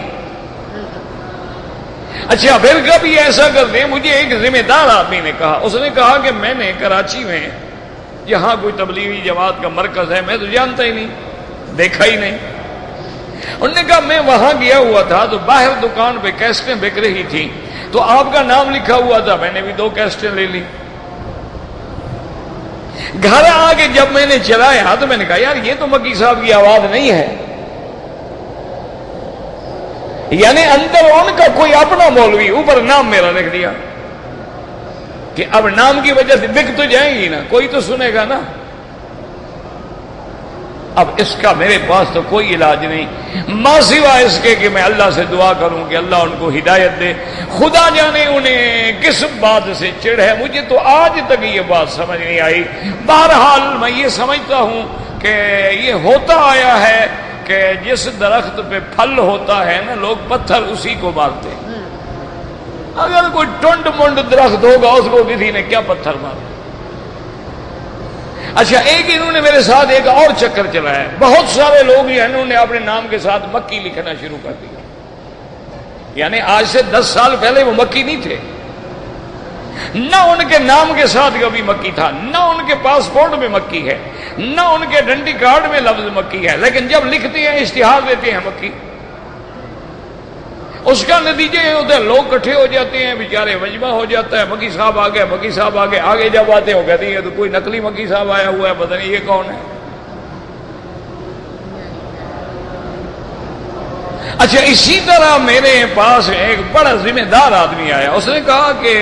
اچھا پھر کبھی ایسا کرتے ہیں، مجھے ایک ذمہ دار آدمی نے کہا، اس نے کہا کہ میں نے کراچی میں یہاں کوئی تبلیغی جماعت کا مرکز ہے، میں تو جانتا ہی نہیں، دیکھا ہی نہیں۔ انہوں نے کہا میں وہاں گیا ہوا تھا تو باہر دکان پہ کیسٹیں بک رہی تھی تو آپ کا نام لکھا ہوا تھا، میں نے بھی 2 کیسٹیں لے لی۔ گھر آ کے جب میں نے چلایا تو میں نے کہا یار یہ تو مکی صاحب کی آواز نہیں ہے، یعنی اندر ان کا کوئی اپنا مولوی، اوپر نام میرا لکھ دیا کہ اب نام کی وجہ سے بک تو جائیں گی نا، کوئی تو سنے گا نا۔ اب اس کا میرے پاس تو کوئی علاج نہیں ماں سوا اس کے کہ میں اللہ سے دعا کروں کہ اللہ ان کو ہدایت دے۔ خدا جانے انہیں کس بات سے چڑ ہے، مجھے تو آج تک یہ بات سمجھ نہیں آئی۔ بہرحال میں یہ سمجھتا ہوں کہ یہ ہوتا آیا ہے کہ جس درخت پہ پھل ہوتا ہے نا لوگ پتھر اسی کو مارتے ہیں۔ اگر کوئی ٹنڈ منڈ درخت ہوگا اس کو کسی نے کیا پتھر مارا۔ اچھا ایک انہوں نے میرے ساتھ ایک اور چکر چلایا، بہت سارے لوگ ہی انہوں نے اپنے نام کے ساتھ مکی لکھنا شروع کر دیا، یعنی آج سے 10 سال پہلے وہ مکی نہیں تھے، نہ ان کے نام کے ساتھ کبھی مکی تھا، نہ ان کے پاسپورٹ میں مکی ہے، نہ ان کے ڈنڈی کارڈ میں لفظ مکی ہے، لیکن جب لکھتے ہیں اشتہار دیتے ہیں مکی۔ اس کا نتیجہ یہ ہوتا ہے لوگ کٹھے ہو جاتے ہیں، بیچارے مجمع ہو جاتا ہے، مکی صاحب آ گئے، مکی صاحب آ گئے، آگے جب آتے ہو کہتے ہیں تو کوئی نقلی مکی صاحب آیا ہوا ہے، پتہ نہیں یہ کون ہے۔ اچھا، اسی طرح میرے پاس ایک بڑا ذمہ دار آدمی آیا، اس نے کہا کہ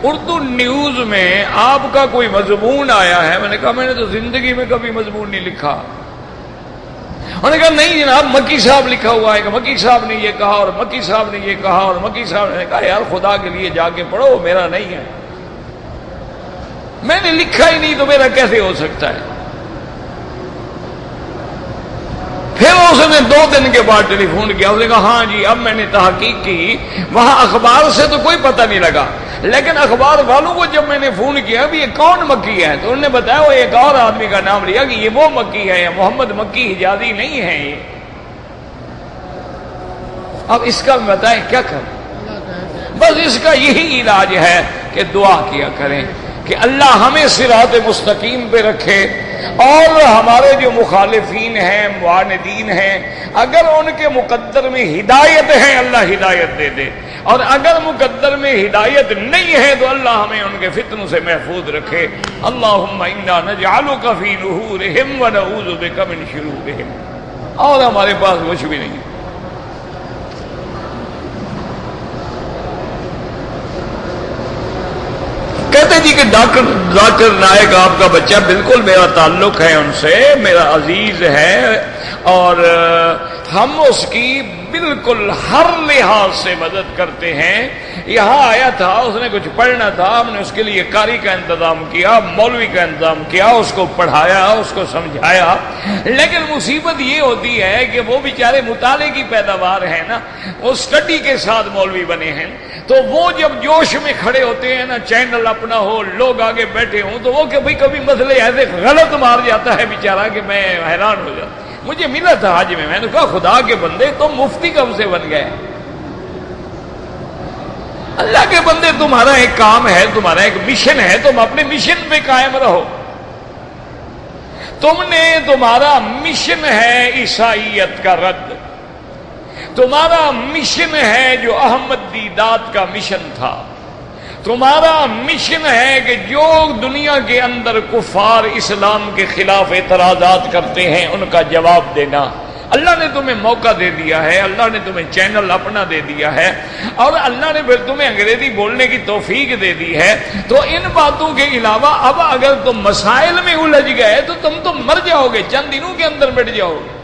اردو نیوز میں آپ کا کوئی مضمون آیا ہے۔ میں نے کہا میں نے تو زندگی میں کبھی مضمون نہیں لکھا۔ انہوں نے کہا نہیں جناب، مکی صاحب لکھا ہوا ہے کہ مکی صاحب نے یہ کہا اور مکی صاحب نے یہ کہا اور مکی صاحب نے کہا۔ یار خدا کے لیے جا کے پڑھو، میرا نہیں ہے، میں نے لکھا ہی نہیں تو میرا کیسے ہو سکتا ہے؟ پھر اس نے 2 دن کے بعد ٹیلی فون کیا، اس نے کہا ہاں جی اب میں نے تحقیق کی، وہاں اخبار سے تو کوئی پتہ نہیں لگا، لیکن اخبار والوں کو جب میں نے فون کیا بھی یہ کون مکی ہے، تو انہوں نے بتایا وہ ایک اور آدمی کا نام لیا کہ یہ وہ مکی ہے، محمد مکی حجازی نہیں ہے یہ۔ اب اس کا بتائیں کیا کریں؟ بس اس کا یہی علاج ہے کہ دعا کیا کریں کہ اللہ ہمیں صراط مستقیم پہ رکھے، اور ہمارے جو مخالفین ہیں، معاندین ہیں، اگر ان کے مقدر میں ہدایت ہے اللہ ہدایت دے دے، اور اگر مقدر میں ہدایت نہیں ہے تو اللہ ہمیں ان کے فتنوں سے محفوظ رکھے۔ اللہم انا نجعلک فی نحورہم ونعوذ بک من شرورہم۔ اور ہمارے پاس کچھ بھی نہیں۔ کہتے جی کہ ذاکر نائک آپ کا بچہ، بالکل میرا تعلق ہے ان سے، میرا عزیز ہے، اور ہم اس کی بالکل ہر لحاظ سے مدد کرتے ہیں۔ یہاں آیا تھا، اس نے کچھ پڑھنا تھا، ہم نے اس کے لیے قاری کا انتظام کیا، مولوی کا انتظام کیا، اس کو پڑھایا، اس کو سمجھایا، لیکن مصیبت یہ ہوتی ہے کہ وہ بیچارے مطالعے کی پیداوار ہیں نا، وہ اسٹڈی کے ساتھ مولوی بنے ہیں، تو وہ جب جوش میں کھڑے ہوتے ہیں نا، چینل اپنا ہو، لوگ آگے بیٹھے ہوں، تو وہ کبھی مسئلے ایسے غلط مار جاتا ہے بیچارہ کہ میں حیران ہو جاتا۔ مجھے ملا تھا حج میں نے کہا خدا کے بندے تم مفتی کب سے بن گئے؟ اللہ کے بندے تمہارا ایک کام ہے، تمہارا ایک مشن ہے، تم اپنے مشن پہ قائم رہو۔ تمہارا مشن ہے عیسائیت کا رد، تمہارا مشن ہے جو احمد دیدات کا مشن تھا، تمہارا مشن ہے کہ جو دنیا کے اندر کفار اسلام کے خلاف اعتراضات کرتے ہیں ان کا جواب دینا۔ اللہ نے تمہیں موقع دے دیا ہے، اللہ نے تمہیں چینل اپنا دے دیا ہے، اور اللہ نے پھر تمہیں انگریزی بولنے کی توفیق دے دی ہے، تو ان باتوں کے علاوہ اب اگر تم مسائل میں الجھ گئے تو تم تو مر جاؤ گے، چند دنوں کے اندر مٹ جاؤ گے۔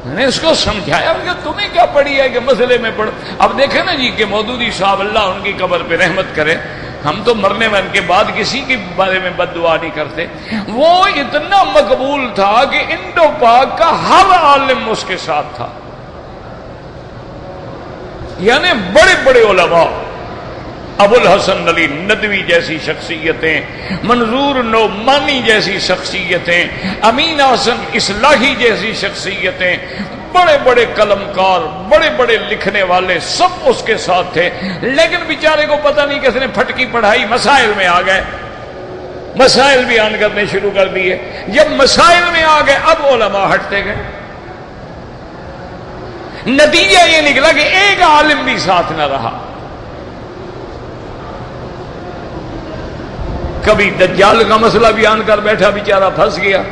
میں نے اس کو سمجھایا کہ تمہیں کیا پڑی ہے کہ مسئلے میں پڑھ۔ اب دیکھیں نا جی کہ مودودی صاحب اللہ ان کی قبر پہ رحمت کرے، ہم تو مرنے من کے بعد کسی کے بارے میں بد دعا نہیں کرتے، وہ اتنا مقبول تھا کہ انڈو پاک کا ہر عالم اس کے ساتھ تھا، یعنی بڑے بڑے علماء، ابو الحسن علی ندوی جیسی شخصیتیں، منظور نعمانی جیسی شخصیتیں، امین حسن اصلاحی جیسی شخصیتیں، بڑے بڑے قلمکار، بڑے بڑے لکھنے والے سب اس کے ساتھ تھے، لیکن بیچارے کو پتہ نہیں کس نے پھٹکی پڑھائی، مسائل میں آ گئے، مسائل بیان کرنے شروع کر دیے۔ جب مسائل میں آ گئے اب علماء ہٹتے گئے، نتیجہ یہ نکلا کہ ایک عالم بھی ساتھ نہ رہا۔ کبھی دجال کا مسئلہ بیان کر بیٹھا، بیچارہ پھنس گیا،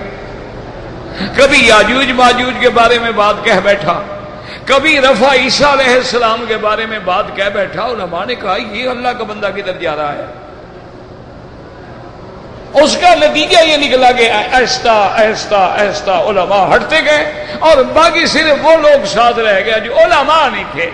کبھی یاجوج ماجوج کے بارے میں بات کہہ بیٹھا، کبھی رفع عیسیٰ علیہ السلام کے بارے میں بات کہہ بیٹھا۔ علماء نے کہا یہ اللہ کا بندہ کدھر جا رہا ہے؟ اس کا نتیجہ یہ نکلا کہ آہستہ آہستہ آہستہ علماء ہٹتے گئے اور باقی صرف وہ لوگ ساتھ رہ گئے جو علماء نہیں تھے۔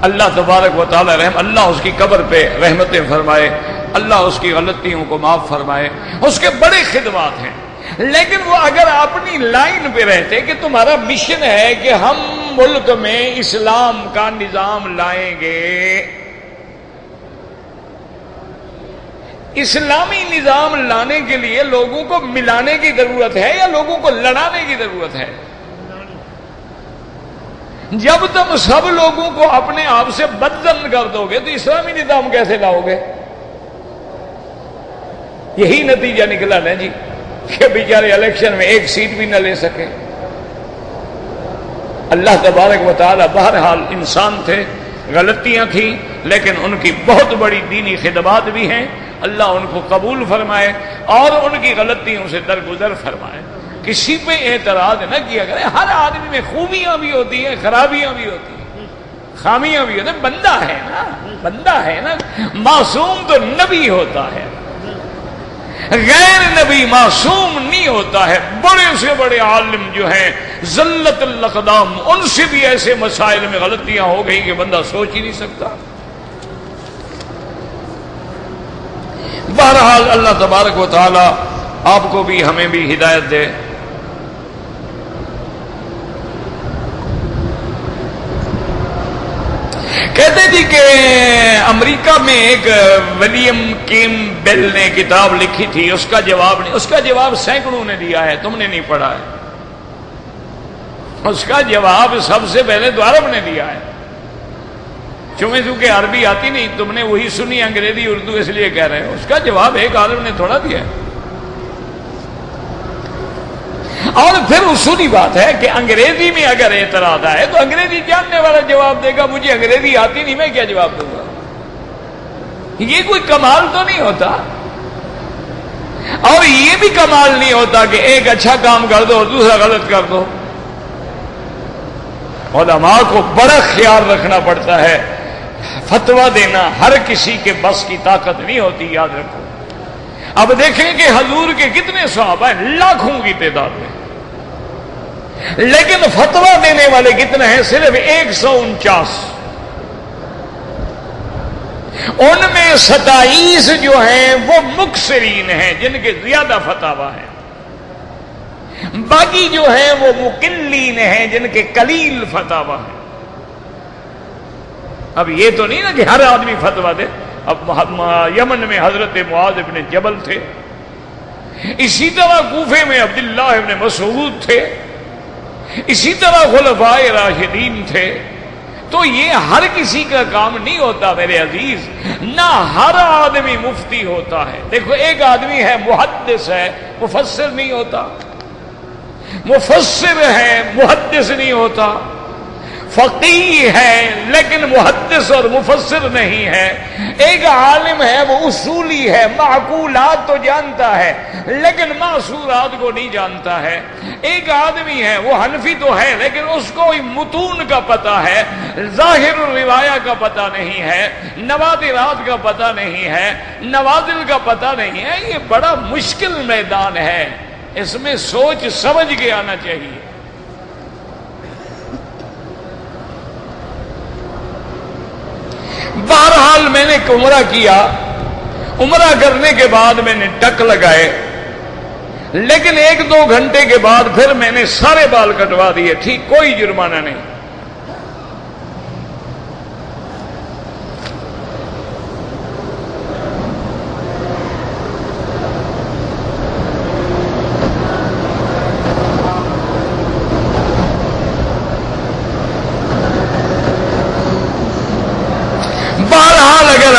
اللہ تبارک و تعالی رحم، اللہ اس کی قبر پہ رحمتیں فرمائے، اللہ اس کی غلطیوں کو معاف فرمائے، اس کے بڑے خدمات ہیں، لیکن وہ اگر اپنی لائن پہ رہتے کہ تمہارا مشن ہے کہ ہم ملک میں اسلام کا نظام لائیں گے، اسلامی نظام لانے کے لیے لوگوں کو ملانے کی ضرورت ہے یا لوگوں کو لڑانے کی ضرورت ہے؟ جب تم سب لوگوں کو اپنے آپ سے بدظن کر دو گے تو اسلامی نظام کیسے لاؤ گے؟ یہی نتیجہ نکلا نا جی کہ بیچارے الیکشن میں ایک سیٹ بھی نہ لے سکے۔ اللہ تبارک و تعالی بہرحال انسان تھے، غلطیاں تھیں، لیکن ان کی بہت بڑی دینی خدمات بھی ہیں، اللہ ان کو قبول فرمائے اور ان کی غلطیوں سے درگزر فرمائے. کسی پہ اعتراض نہ کیا کرے. ہر آدمی میں خوبیاں بھی ہوتی ہیں، خرابیاں بھی ہوتی ہیں، خامیاں بھی ہوتی ہیں. بندہ ہے نا، بندہ ہے نا. معصوم تو نبی ہوتا ہے، غیر نبی معصوم نہیں ہوتا ہے. بڑے سے بڑے عالم جو ہیں زلت الاقدام، ان سے بھی ایسے مسائل میں غلطیاں ہو گئی کہ بندہ سوچ ہی نہیں سکتا. بہرحال اللہ تبارک و تعالی آپ کو بھی ہمیں بھی ہدایت دے. کہتے تھی کہ امریکہ میں ایک ولیم کیمبل نے کتاب لکھی تھی، اس کا جواب نہیں، اس کا جواب سینکڑوں نے دیا ہے، تم نے نہیں پڑھا ہے. اس کا جواب سب سے پہلے تو عرب نے دیا ہے. چونکہ عربی آتی نہیں، تم نے وہی سنی انگریزی اردو اس لیے کہہ رہے ہیں. اس کا جواب ایک عالم نے تھوڑا دیا ہے. اور پھر اصولی بات ہے کہ انگریزی میں اگر اعتراض آئے تو انگریزی جاننے والا جواب دے گا. مجھے انگریزی آتی نہیں، میں کیا جواب دوں گا؟ یہ کوئی کمال تو نہیں ہوتا. اور یہ بھی کمال نہیں ہوتا کہ ایک اچھا کام کر دو اور دوسرا غلط کر دو. علماء کو بڑا خیال رکھنا پڑتا ہے. فتویٰ دینا ہر کسی کے بس کی طاقت نہیں ہوتی، یاد رکھو. اب دیکھیں کہ حضور کے کتنے صحابہ ہیں، لاکھوں کی تعداد میں، لیکن فتویٰ دینے والے کتنے ہیں؟ صرف 149. ان میں 27 جو ہیں وہ مکثرین ہیں، جن کے زیادہ فتاویٰ ہیں. باقی جو ہیں وہ مقلین ہیں، جن کے قلیل فتاویٰ ہیں. اب یہ تو نہیں نا کہ ہر آدمی فتویٰ دے. اب یمن میں حضرت معاذ ابن جبل تھے، اسی طرح کوفے میں عبداللہ ابن مسعود تھے، اسی طرح خلفائے راشدین تھے. تو یہ ہر کسی کا کام نہیں ہوتا میرے عزیز، نہ ہر آدمی مفتی ہوتا ہے. دیکھو ایک آدمی ہے محدث ہے، مفسر نہیں ہوتا. مفسر ہے، محدث نہیں ہوتا. فقیہ ہے لیکن محدث اور مفسر نہیں ہے. ایک عالم ہے وہ اصولی ہے، معقولات تو جانتا ہے لیکن معصورات کو نہیں جانتا ہے. ایک آدمی ہے وہ حنفی تو ہے لیکن اس کو متون کا پتہ ہے، ظاہر الروایہ کا پتہ نہیں ہے، نوادرات کا پتہ نہیں ہے، نوازل کا پتہ نہیں ہے. یہ بڑا مشکل میدان ہے، اس میں سوچ سمجھ کے آنا چاہیے. بہرحال میں نے عمرہ کیا. عمرہ کرنے کے بعد میں نے ٹک لگائے، لیکن 1-2 گھنٹے کے بعد پھر میں نے سارے بال کٹوا دیے. ٹھیک، کوئی جرمانہ نہیں.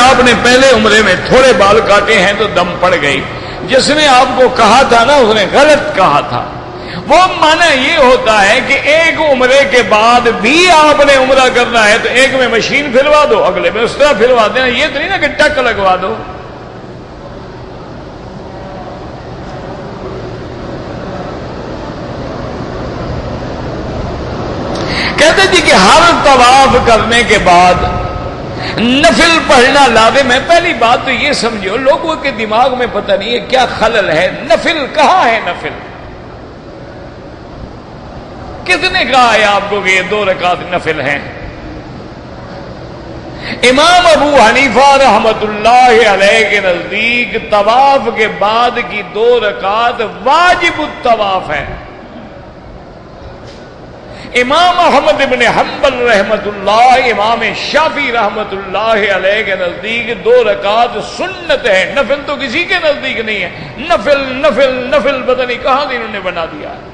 آپ نے پہلے عمرے میں تھوڑے بال کاٹے ہیں تو دم پڑ گئی. جس نے آپ کو کہا تھا نا اس نے غلط کہا تھا. وہ معنی یہ ہوتا ہے کہ ایک عمرے کے بعد بھی آپ نے عمرہ کرنا ہے تو ایک میں مشین پھروا دو، اگلے میں اس طرح پھروا دینا. یہ تو نہیں نا کہ ٹک لگوا دو. کہتے تھے کہ ہر طواف کرنے کے بعد نفل پڑھنا لازم ہے. پہلی بات تو یہ سمجھو، لوگوں کے دماغ میں پتہ نہیں ہے کیا خلل ہے. نفل کہاں ہے؟ نفل کس نے کہا ہے آپ کو کہ یہ 2 رکعت نفل ہیں؟ امام ابو حنیفہ رحمت اللہ علیہ کے نزدیک طواف کے بعد کی 2 رکعت واجب الطواف ہے. امام احمد ابن حنبل رحمت اللہ، امام شافعی رحمت اللہ علیہ کے نزدیک 2 رکعت سنت ہے. نفل تو کسی کے نزدیک نہیں ہے. نفل نفل نفل پتہ نہیں کہاں سے انہوں نے بنا دیا ہے.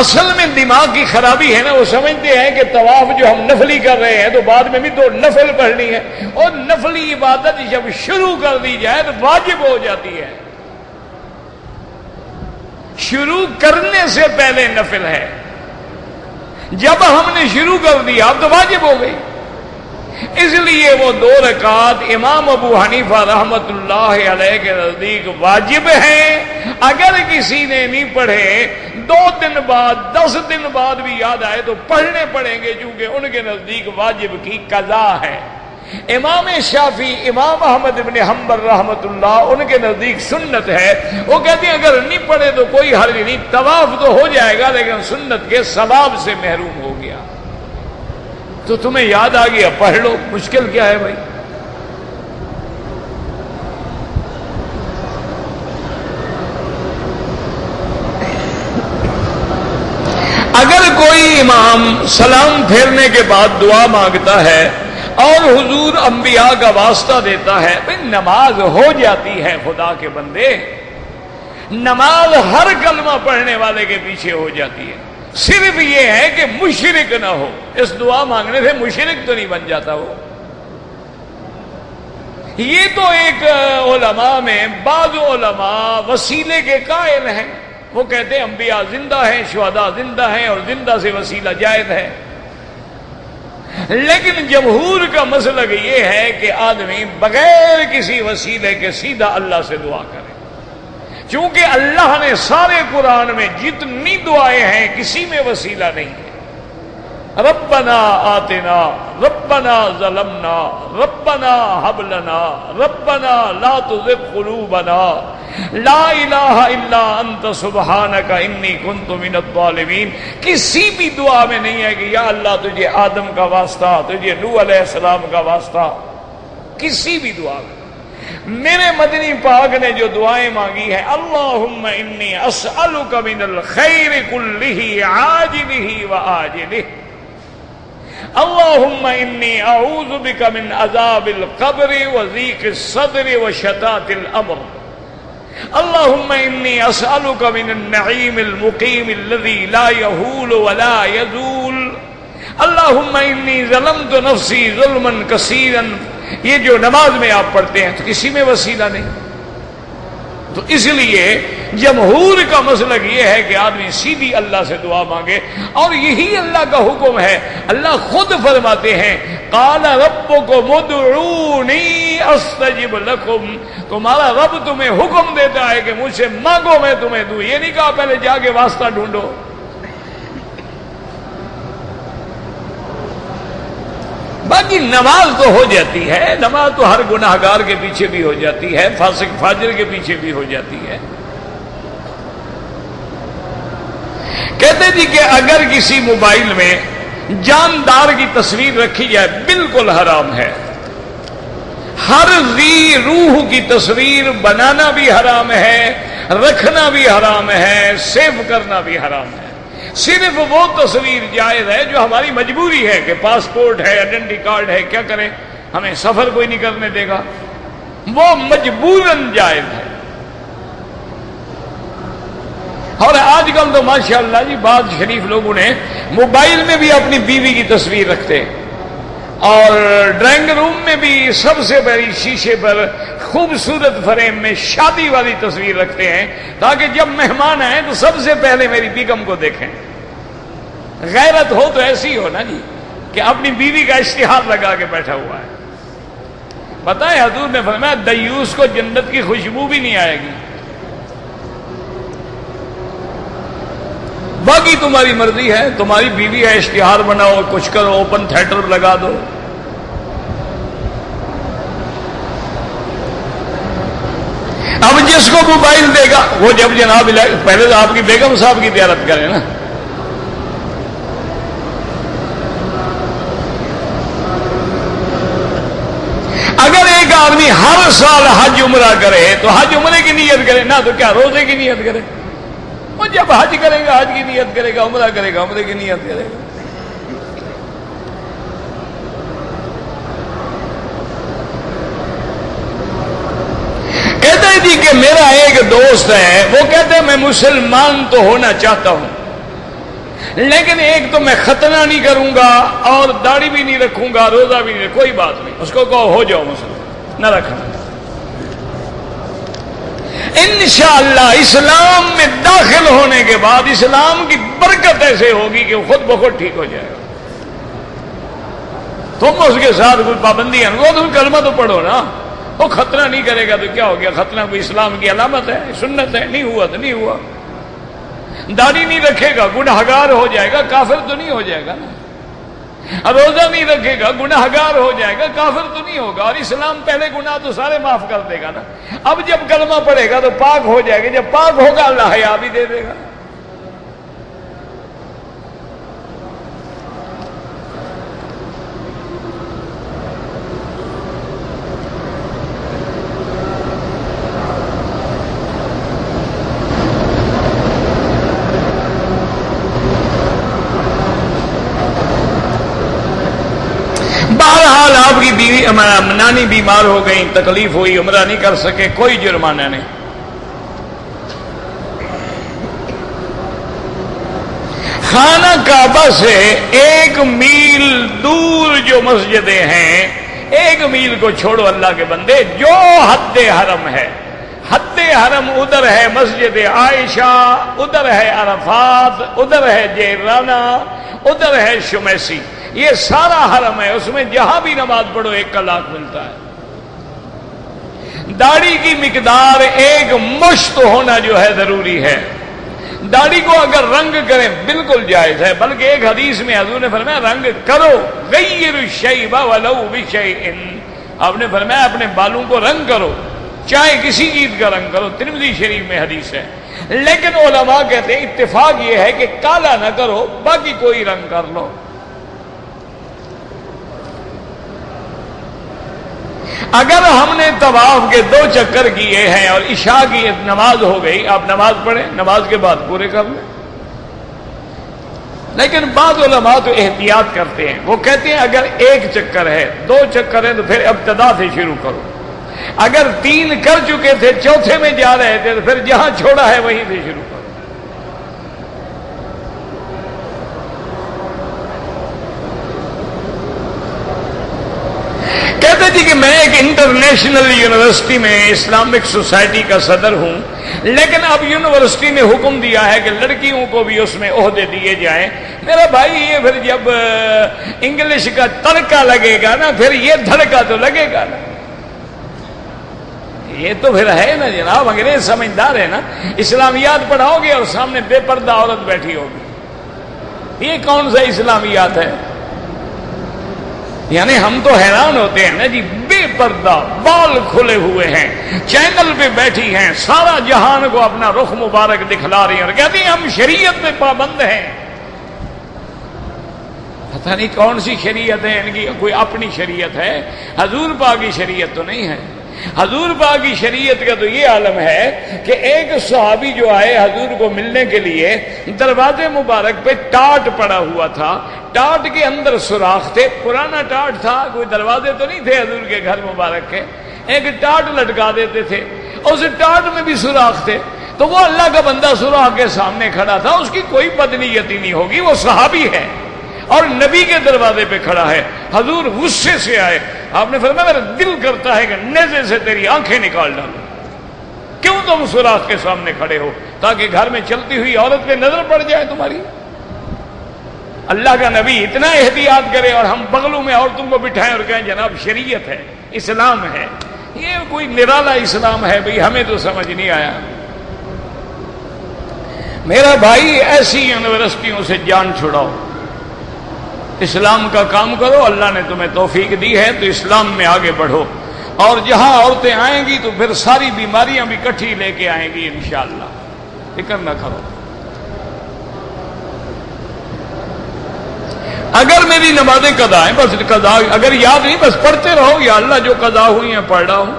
اصل میں دماغ کی خرابی ہے نا. وہ سمجھتے ہیں کہ طواف جو ہم نفلی کر رہے ہیں تو بعد میں بھی 2 نفل پڑھنی ہے، اور نفلی عبادت جب شروع کر دی جائے تو واجب ہو جاتی ہے. شروع کرنے سے پہلے نفل ہے، جب ہم نے شروع کر دیا اب تو واجب ہو گئی. اس لیے وہ 2 رکعات امام ابو حنیفہ رحمت اللہ علیہ کے نزدیک واجب ہیں. اگر کسی نے نہیں پڑھے 2 دن بعد 10 دن بعد بھی یاد آئے تو پڑھنے پڑیں گے، چونکہ ان کے نزدیک واجب کی قضا ہے. امام شافعی، امام احمد بن حنبل رحمت اللہ، ان کے نزدیک سنت ہے. وہ کہتے ہیں اگر نہیں پڑھے تو کوئی حرج نہیں، طواف تو ہو جائے گا لیکن سنت کے ثواب سے محروم ہو گیا. تو تمہیں یاد آ گیا پڑھ لو، مشکل کیا ہے بھائی؟ اگر کوئی امام سلام پھیرنے کے بعد دعا مانگتا ہے اور حضور انبیاء کا واسطہ دیتا ہے، بھائی نماز ہو جاتی ہے. خدا کے بندے، نماز ہر کلمہ پڑھنے والے کے پیچھے ہو جاتی ہے. صرف یہ ہے کہ مشرک نہ ہو. اس دعا مانگنے سے مشرک تو نہیں بن جاتا وہ. یہ تو ایک علماء میں بعض علماء وسیلے کے قائل ہیں. وہ کہتے ہیں انبیاء زندہ ہیں، شہداء زندہ ہیں اور زندہ سے وسیلہ جائز ہے. لیکن جمہور کا مسلک یہ ہے کہ آدمی بغیر کسی وسیلے کے سیدھا اللہ سے دعا کرے. چونکہ اللہ نے سارے قرآن میں جتنی دعائیں ہیں کسی میں وسیلہ نہیں ہے. ربنا آتنا، ربنا ظلمنا، ربنا حب لنا، ربنا لا تزغ قلوبنا، لا الہ الا انت سبحانک انی کنت من الظالمین. کسی بھی دعا میں نہیں ہے کہ یا اللہ تجھے آدم کا واسطہ، تجھے نوح علیہ السلام کا واسطہ. کسی بھی دعا میں میرے مدنی پاک نے جو دعائیں مانگی ہیں، اللہم انی اسألک من الخیر کلہ عاجلہ وآجلہ، اللہم انی اعوذ بک من عذاب القبر وضیق الصدر وشتات الامر، اللہم انی اسألک من النعیم المقیم الذی لا یہول ولا یزول، اللہم انی ظلمت نفسی ظلما کثیرا. یہ جو نماز میں آپ پڑھتے ہیں تو کسی میں وسیلہ نہیں. تو اس لیے جمہور کا مسلک یہ ہے کہ آدمی سیدھی اللہ سے دعا مانگے، اور یہی اللہ کا حکم ہے. اللہ خود فرماتے ہیں قال ربکم ادعونی استجب لکم، تمہارا رب تمہیں حکم دیتا ہے کہ مجھ سے مانگو میں تمہیں دوں. یہ نہیں کہا پہلے جا کے واسطہ ڈھونڈو. باقی نماز تو ہو جاتی ہے، نماز تو ہر گناہگار کے پیچھے بھی ہو جاتی ہے، فاسق فاجر کے پیچھے بھی ہو جاتی ہے. کہتے جی کہ اگر کسی موبائل میں جاندار کی تصویر رکھی جائے بالکل حرام ہے. ہر ذی روح کی تصویر بنانا بھی حرام ہے، رکھنا بھی حرام ہے، سیو کرنا بھی حرام ہے. صرف وہ تصویر جائز ہے جو ہماری مجبوری ہے کہ پاسپورٹ ہے، آئیڈینٹی کارڈ ہے، کیا کریں، ہمیں سفر کوئی نہیں کرنے دے گا، وہ مجبوراً جائز ہے. اور آج کل تو ماشاءاللہ جی بعض شریف لوگوں نے موبائل میں بھی اپنی بیوی کی تصویر رکھتے ہیں، اور ڈرائنگ روم میں بھی سب سے بڑی شیشے پر خوبصورت فریم میں شادی والی تصویر رکھتے ہیں تاکہ جب مہمان آئیں تو سب سے پہلے میری بیگم کو دیکھیں. غیرت ہو تو ایسی ہو نا جی کہ اپنی بیوی کا اشتہار لگا کے بیٹھا ہوا ہے. پتہ ہے حضور نے فرمایا دیوس کو جنت کی خوشبو بھی نہیں آئے گی. باقی تمہاری مرضی ہے، تمہاری بیوی ہے، اشتہار بناؤ، کچھ کرو، اوپن تھیٹر لگا دو. اب جس کو موبائل دے گا وہ جب جناب پہلے تو آپ کی بیگم صاحب کی زیارت کرے نا. اگر ایک آدمی ہر سال حج عمرہ کرے تو حج عمرے کی نیت کرے نہ تو کیا روزے کی نیت کرے. وہ جب حج کرے گا حج کی نیت کرے گا، عمرہ کرے گا عمرے کی نیت کرے گا. کہتے ہیں جی کہ میرا ایک دوست ہے، وہ کہتے ہیں میں مسلمان تو ہونا چاہتا ہوں لیکن ایک تو میں ختنہ نہیں کروں گا اور داڑھی بھی نہیں رکھوں گا، روزہ بھی نہیں، کوئی بات نہیں. اس کو کہو ہو جاؤ مسلمان، نہ رکھنا. انشاءاللہ اسلام میں داخل ہونے کے بعد اسلام کی برکت ایسے ہوگی کہ خود بخود ٹھیک ہو جائے گا. تو تم اس کے ساتھ کوئی پابندیاں وہ تم کلمہ تو پڑھو نا. وہ ختنہ نہیں کرے گا تو کیا ہو گیا؟ ختنہ کوئی اسلام کی علامت ہے، سنت ہے، نہیں ہوا تو نہیں ہوا. داڑھی نہیں رکھے گا گنہگار ہو جائے گا، کافر تو نہیں ہو جائے گا نا. روزہ نہیں رکھے گا گنہگار ہو جائے گا، کافر تو نہیں ہوگا. اور اسلام پہلے گناہ تو سارے معاف کر دے گا نا. اب جب کلمہ پڑھے گا تو پاک ہو جائے گا، جب پاک ہوگا اللہ حیا بھی دے دے گا. بہرحال آپ کی بیوی نانی بیمار ہو گئی، تکلیف ہوئی، عمرہ نہیں کر سکے، کوئی جرمانہ نہیں. خانہ کعبہ سے 1 میل دور جو مسجدیں ہیں، 1 میل کو چھوڑو اللہ کے بندے، جو حد حرم ہے، حد حرم ادھر ہے مسجد عائشہ، ادھر ہے عرفات، ادھر ہے جیرانہ، ادھر ہے شمیسی. یہ سارا حرم ہے، اس میں جہاں بھی نماز پڑھو 1 کا لاکھ ملتا ہے. داڑھی کی مقدار 1 مشت ہونا جو ہے ضروری ہے. داڑھی کو اگر رنگ کریں بالکل جائز ہے، بلکہ ایک حدیث میں حضور نے فرمایا رنگ کرو، غیر الشیب ولو بشیء. آپ نے فرمایا اپنے بالوں کو رنگ کرو، چاہے کسی چیز کا رنگ کرو. ترمذی شریف میں حدیث ہے. لیکن علماء کہتے ہیں اتفاق یہ ہے کہ کالا نہ کرو، باقی کوئی رنگ کر لو. اگر ہم نے طواف کے 2 چکر کیے ہیں اور عشاء کی نماز ہو گئی، آپ نماز پڑھیں، نماز کے بعد پورے کر لیں. لیکن بعض علماء تو احتیاط کرتے ہیں، وہ کہتے ہیں اگر 1 چکر ہے، 2 چکر ہے تو پھر ابتدا سے شروع کرو. اگر 3 کر چکے تھے، 4تھے میں جا رہے تھے تو پھر جہاں چھوڑا ہے وہیں سے شروع کرو. کہتے جی کہ میں ایک انٹرنیشنل یونیورسٹی میں اسلامک سوسائٹی کا صدر ہوں، لیکن اب یونیورسٹی نے حکم دیا ہے کہ لڑکیوں کو بھی اس میں عہدے دیے جائیں. میرا بھائی یہ پھر جب انگلش کا تڑکا لگے گا نا، پھر یہ دھڑکا تو لگے گا نا. یہ تو پھر ہے نا جناب، انگریز سمجھدار ہے نا. اسلامیات پڑھاؤ گے اور سامنے بے پردہ عورت بیٹھی ہوگی، یہ کون سا اسلامیات ہے؟ یعنی ہم تو حیران ہوتے ہیں نا جی، بے پردہ، بال کھلے ہوئے ہیں، چینل پہ بیٹھی ہیں، سارا جہان کو اپنا رخ مبارک دکھلا رہی ہیں اور کہتی ہیں ہم شریعت پہ پابند ہیں. پتہ نہیں کون سی شریعت ہے ان کی، کوئی اپنی شریعت ہے، حضور پاک کی شریعت تو نہیں ہے. حضور پاک کی شریعت کا تو یہ عالم ہے کہ ایک صحابی جو آئے حضور کو ملنے کے لیے، دروازے مبارک پہ ٹاٹ پڑا ہوا تھا، ٹاٹ کے اندر سوراخ تھے، پرانا ٹاٹ تھا، کوئی دروازے تو نہیں تھے حضور کے گھر مبارک کے. ایک ٹاٹ لٹکا دیتے تھے، اس ٹاٹ میں بھی سوراخ تھے. تو وہ اللہ کا بندہ سوراخ کے سامنے کھڑا تھا، اس کی کوئی بدنیتی نہیں ہوگی، وہ صحابی ہے اور نبی کے دروازے پہ کھڑا ہے. حضور غصے سے آئے، آپ نے فرمایا میرا دل کرتا ہے کہ نیزے سے تیری آنکھیں نکال ڈالوں. کیوں تم سوراخ کے سامنے کھڑے ہو؟ تاکہ گھر میں چلتی ہوئی عورت پہ نظر پڑ جائے تمہاری. اللہ کا نبی اتنا احتیاط کرے اور ہم بغلوں میں عورتوں کو بٹھائیں اور کہیں جناب شریعت ہے، اسلام ہے. یہ کوئی نرالا اسلام ہے بھئی، ہمیں تو سمجھ نہیں آیا. میرا بھائی ایسی یونیورسٹیوں سے جان چھڑاؤ، اسلام کا کام کرو. اللہ نے تمہیں توفیق دی ہے تو اسلام میں آگے بڑھو، اور جہاں عورتیں آئیں گی تو پھر ساری بیماریاں بھی کٹھی لے کے آئیں گی انشاءاللہ. فکر نہ کرو. اگر میری نمازیں قضا ہیں، بس قضا، اگر یاد نہیں بس پڑھتے رہو، یا اللہ جو قضا ہوئی ہیں پڑھ رہا ہوں.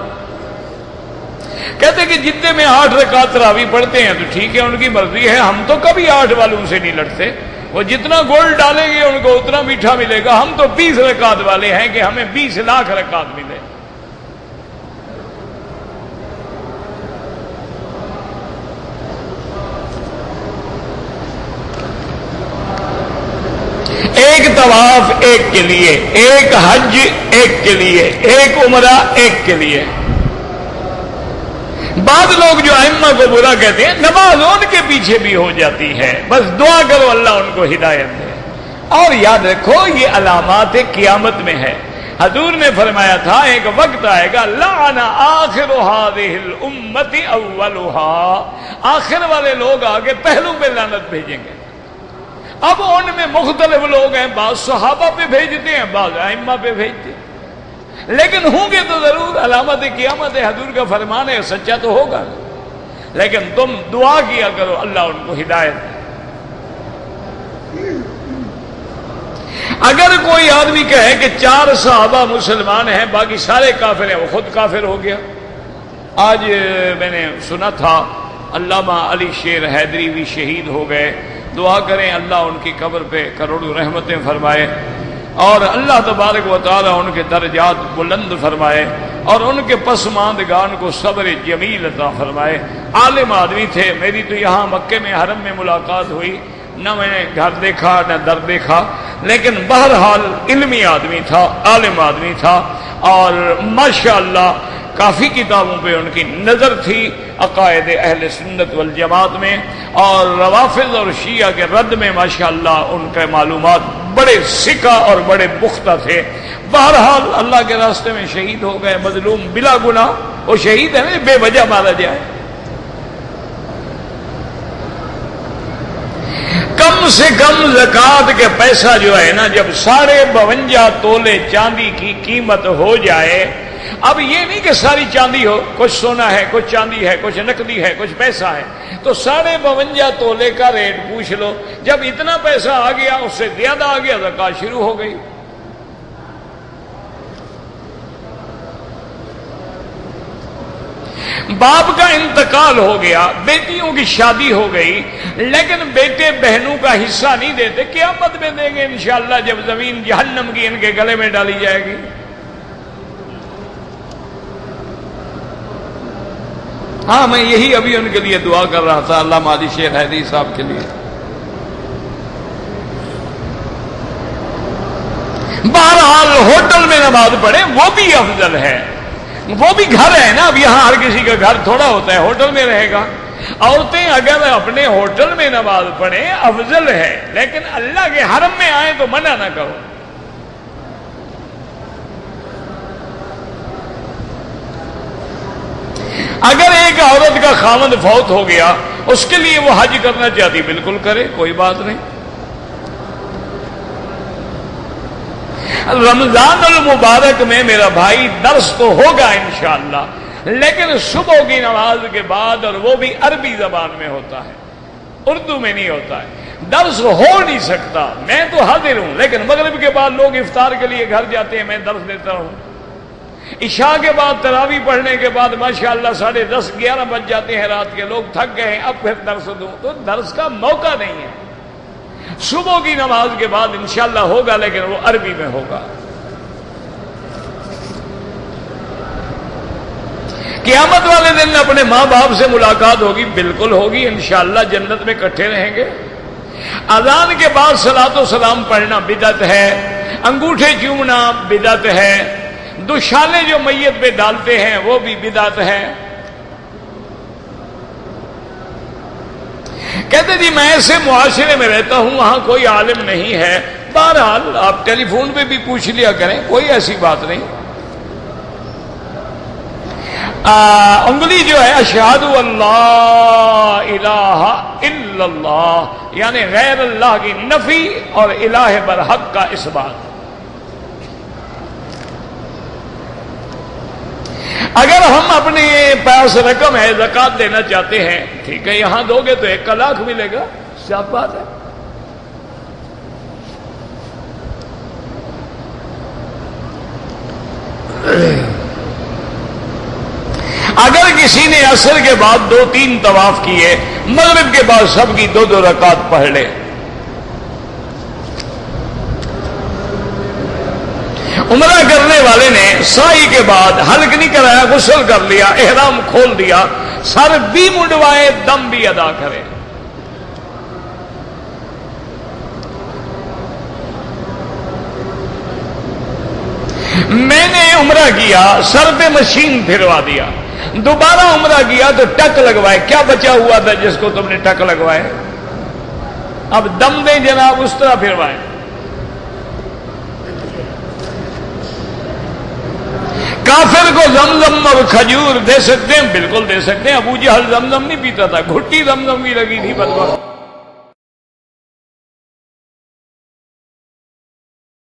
کہتے کہ جتنے میں 8 رکعت تراویح پڑھتے ہیں تو ٹھیک ہے، ان کی مرضی ہے، ہم تو کبھی 8 والوں سے نہیں لڑتے. وہ جتنا گولڈ ڈالیں گے ان کو اتنا میٹھا ملے گا. ہم تو 20 رکعت والے ہیں کہ ہمیں 20 لاکھ رکعت ملے. ایک طواف ایک کے لیے، ایک حج ایک کے لیے، ایک عمرہ ایک کے لیے. بعض لوگ جو ائمہ کو برا کہتے ہیں، نماز ان کے پیچھے بھی ہو جاتی ہے، بس دعا کرو اللہ ان کو ہدایت دے. اور یاد رکھو یہ علامات قیامت میں ہے. حضور نے فرمایا تھا ایک وقت آئے گا لعن آخر هذه الامه اولها، آخر والے لوگ آگے پہلو پہ لعنت بھیجیں گے. اب ان میں مختلف لوگ ہیں، بعض صحابہ پہ بھیجتے ہیں، بعض ائمہ پہ بھیجتے ہیں، لیکن ہوں گے تو ضرور. علامت قیامت ہے، حضور کا فرمان ہے، سچا تو ہوگا. لیکن تم دعا کیا کرو اللہ ان کو ہدایت دے. اگر کوئی آدمی کہے کہ 4 صحابہ مسلمان ہیں باقی سارے کافر ہیں، وہ خود کافر ہو گیا. آج میں نے سنا تھا علامہ علی شیر حیدری بھی شہید ہو گئے. دعا کریں اللہ ان کی قبر پہ کروڑوں رحمتیں فرمائے، اور اللہ تبارک و تعالی ان کے درجات بلند فرمائے، اور ان کے پسماندگان کو صبر جمیل عطا فرمائے. عالم آدمی تھے. میری تو یہاں مکے میں حرم میں ملاقات ہوئی، نہ میں نے گھر دیکھا نہ در دیکھا، لیکن بہرحال علمی آدمی تھا، عالم آدمی تھا، اور ماشاءاللہ کافی کتابوں پہ ان کی نظر تھی عقائد اہل سنت والجماعت میں، اور روافض اور شیعہ کے رد میں ماشاءاللہ ان کے معلومات بڑے سکہ اور بڑے پختہ تھے. بہرحال اللہ کے راستے میں شہید ہو گئے، مظلوم بلا گناہ. وہ شہید ہے نا، بے وجہ مارا جائے. کم سے کم زکوٰۃ کے پیسہ جو ہے نا، جب 52 تولے چاندی کی قیمت ہو جائے، اب یہ نہیں کہ ساری چاندی ہو، کچھ سونا ہے، کچھ چاندی ہے، کچھ نقدی ہے، کچھ پیسہ ہے، تو 52 تولے کا ریٹ پوچھ لو. جب اتنا پیسہ آ گیا، اس سے زیادہ آ گیا، زکوٰۃ شروع ہو گئی. باپ کا انتقال ہو گیا، بیٹیوں کی شادی ہو گئی، لیکن بیٹے بہنوں کا حصہ نہیں دیتے. قیامت میں دیں گے انشاءاللہ جب زمین جہنم کی ان کے گلے میں ڈالی جائے گی. ہاں میں یہی ابھی ان کے لیے دعا کر رہا تھا، علامہ علی شیر حیدری صاحب کے لیے. بہرحال ہوٹل میں نماز پڑھیں وہ بھی افضل ہے، وہ بھی گھر ہے نا. اب یہاں ہر کسی کا گھر تھوڑا ہوتا ہے، ہوٹل میں رہے گا. عورتیں اگر اپنے ہوٹل میں نماز پڑھیں افضل ہے، لیکن اللہ کے حرم میں آئیں تو منع نہ کرو. اگر ایک عورت کا خاوند فوت ہو گیا، اس کے لیے وہ حج کرنا چاہتی، بالکل کرے، کوئی بات نہیں. رمضان المبارک میں میرا بھائی درس تو ہوگا انشاءاللہ، لیکن صبح کی نماز کے بعد، اور وہ بھی عربی زبان میں ہوتا ہے، اردو میں نہیں ہوتا ہے. درس ہو نہیں سکتا. میں تو حاضر ہوں، لیکن مغرب کے بعد لوگ افطار کے لیے گھر جاتے ہیں، میں درس دیتا ہوں. عشاء کے بعد تراویح پڑھنے کے بعد ماشاءاللہ 10:30 11 بج جاتے ہیں رات کے، لوگ تھک گئے ہیں، اب پھر درس دوں تو درس کا موقع نہیں ہے. صبح کی نماز کے بعد انشاءاللہ ہوگا، لیکن وہ عربی میں ہوگا. قیامت والے دن اپنے ماں باپ سے ملاقات ہوگی، بالکل ہوگی انشاءاللہ، جنت میں اکٹھے رہیں گے. اذان کے بعد صلاۃ و سلام پڑھنا بدعت ہے، انگوٹھے چومنا بدعت ہے، دوشالے جو میت پہ ڈالتے ہیں وہ بھی بدعت ہے. کہتے جی میں ایسے معاشرے میں رہتا ہوں وہاں کوئی عالم نہیں ہے. بہرحال آپ ٹیلی فون پہ بھی پوچھ لیا کریں، کوئی ایسی بات نہیں. انگلی جو ہے اشہد اللہ الہ الا اللہ، یعنی غیر اللہ کی نفی اور الہ برحق کا اس بات. اگر ہم اپنے پاس رقم ہے زکوٰۃ دینا چاہتے ہیں، ٹھیک ہے، یہاں دو گے تو 1 لاکھ ملے گا، صاف بات ہے. اگر کسی نے عصر کے بعد 2-3 طواف کیے، مغرب کے بعد سب کی 2 رکعت پڑھ لے. عمرہ کرنے والے نے سائی کے بعد حلق نہیں کرایا، غسل کر لیا، احرام کھول دیا، سر بھی منڈوائے، دم بھی ادا کرے. میں نے عمرہ کیا، سر پہ مشین پھروا دیا، دوبارہ عمرہ کیا تو ٹک لگوائے. کیا بچا ہوا تھا جس کو تم نے ٹک لگوائے؟ اب دم دیں جناب، اس طرح پھروائے. کافر کو زمزم اور کھجور دے سکتے ہیں؟ بالکل دے سکتے ہیں. ابو جہل زمزم نہیں پیتا تھا، گھٹی زمزم کی لگی تھی بدبخت.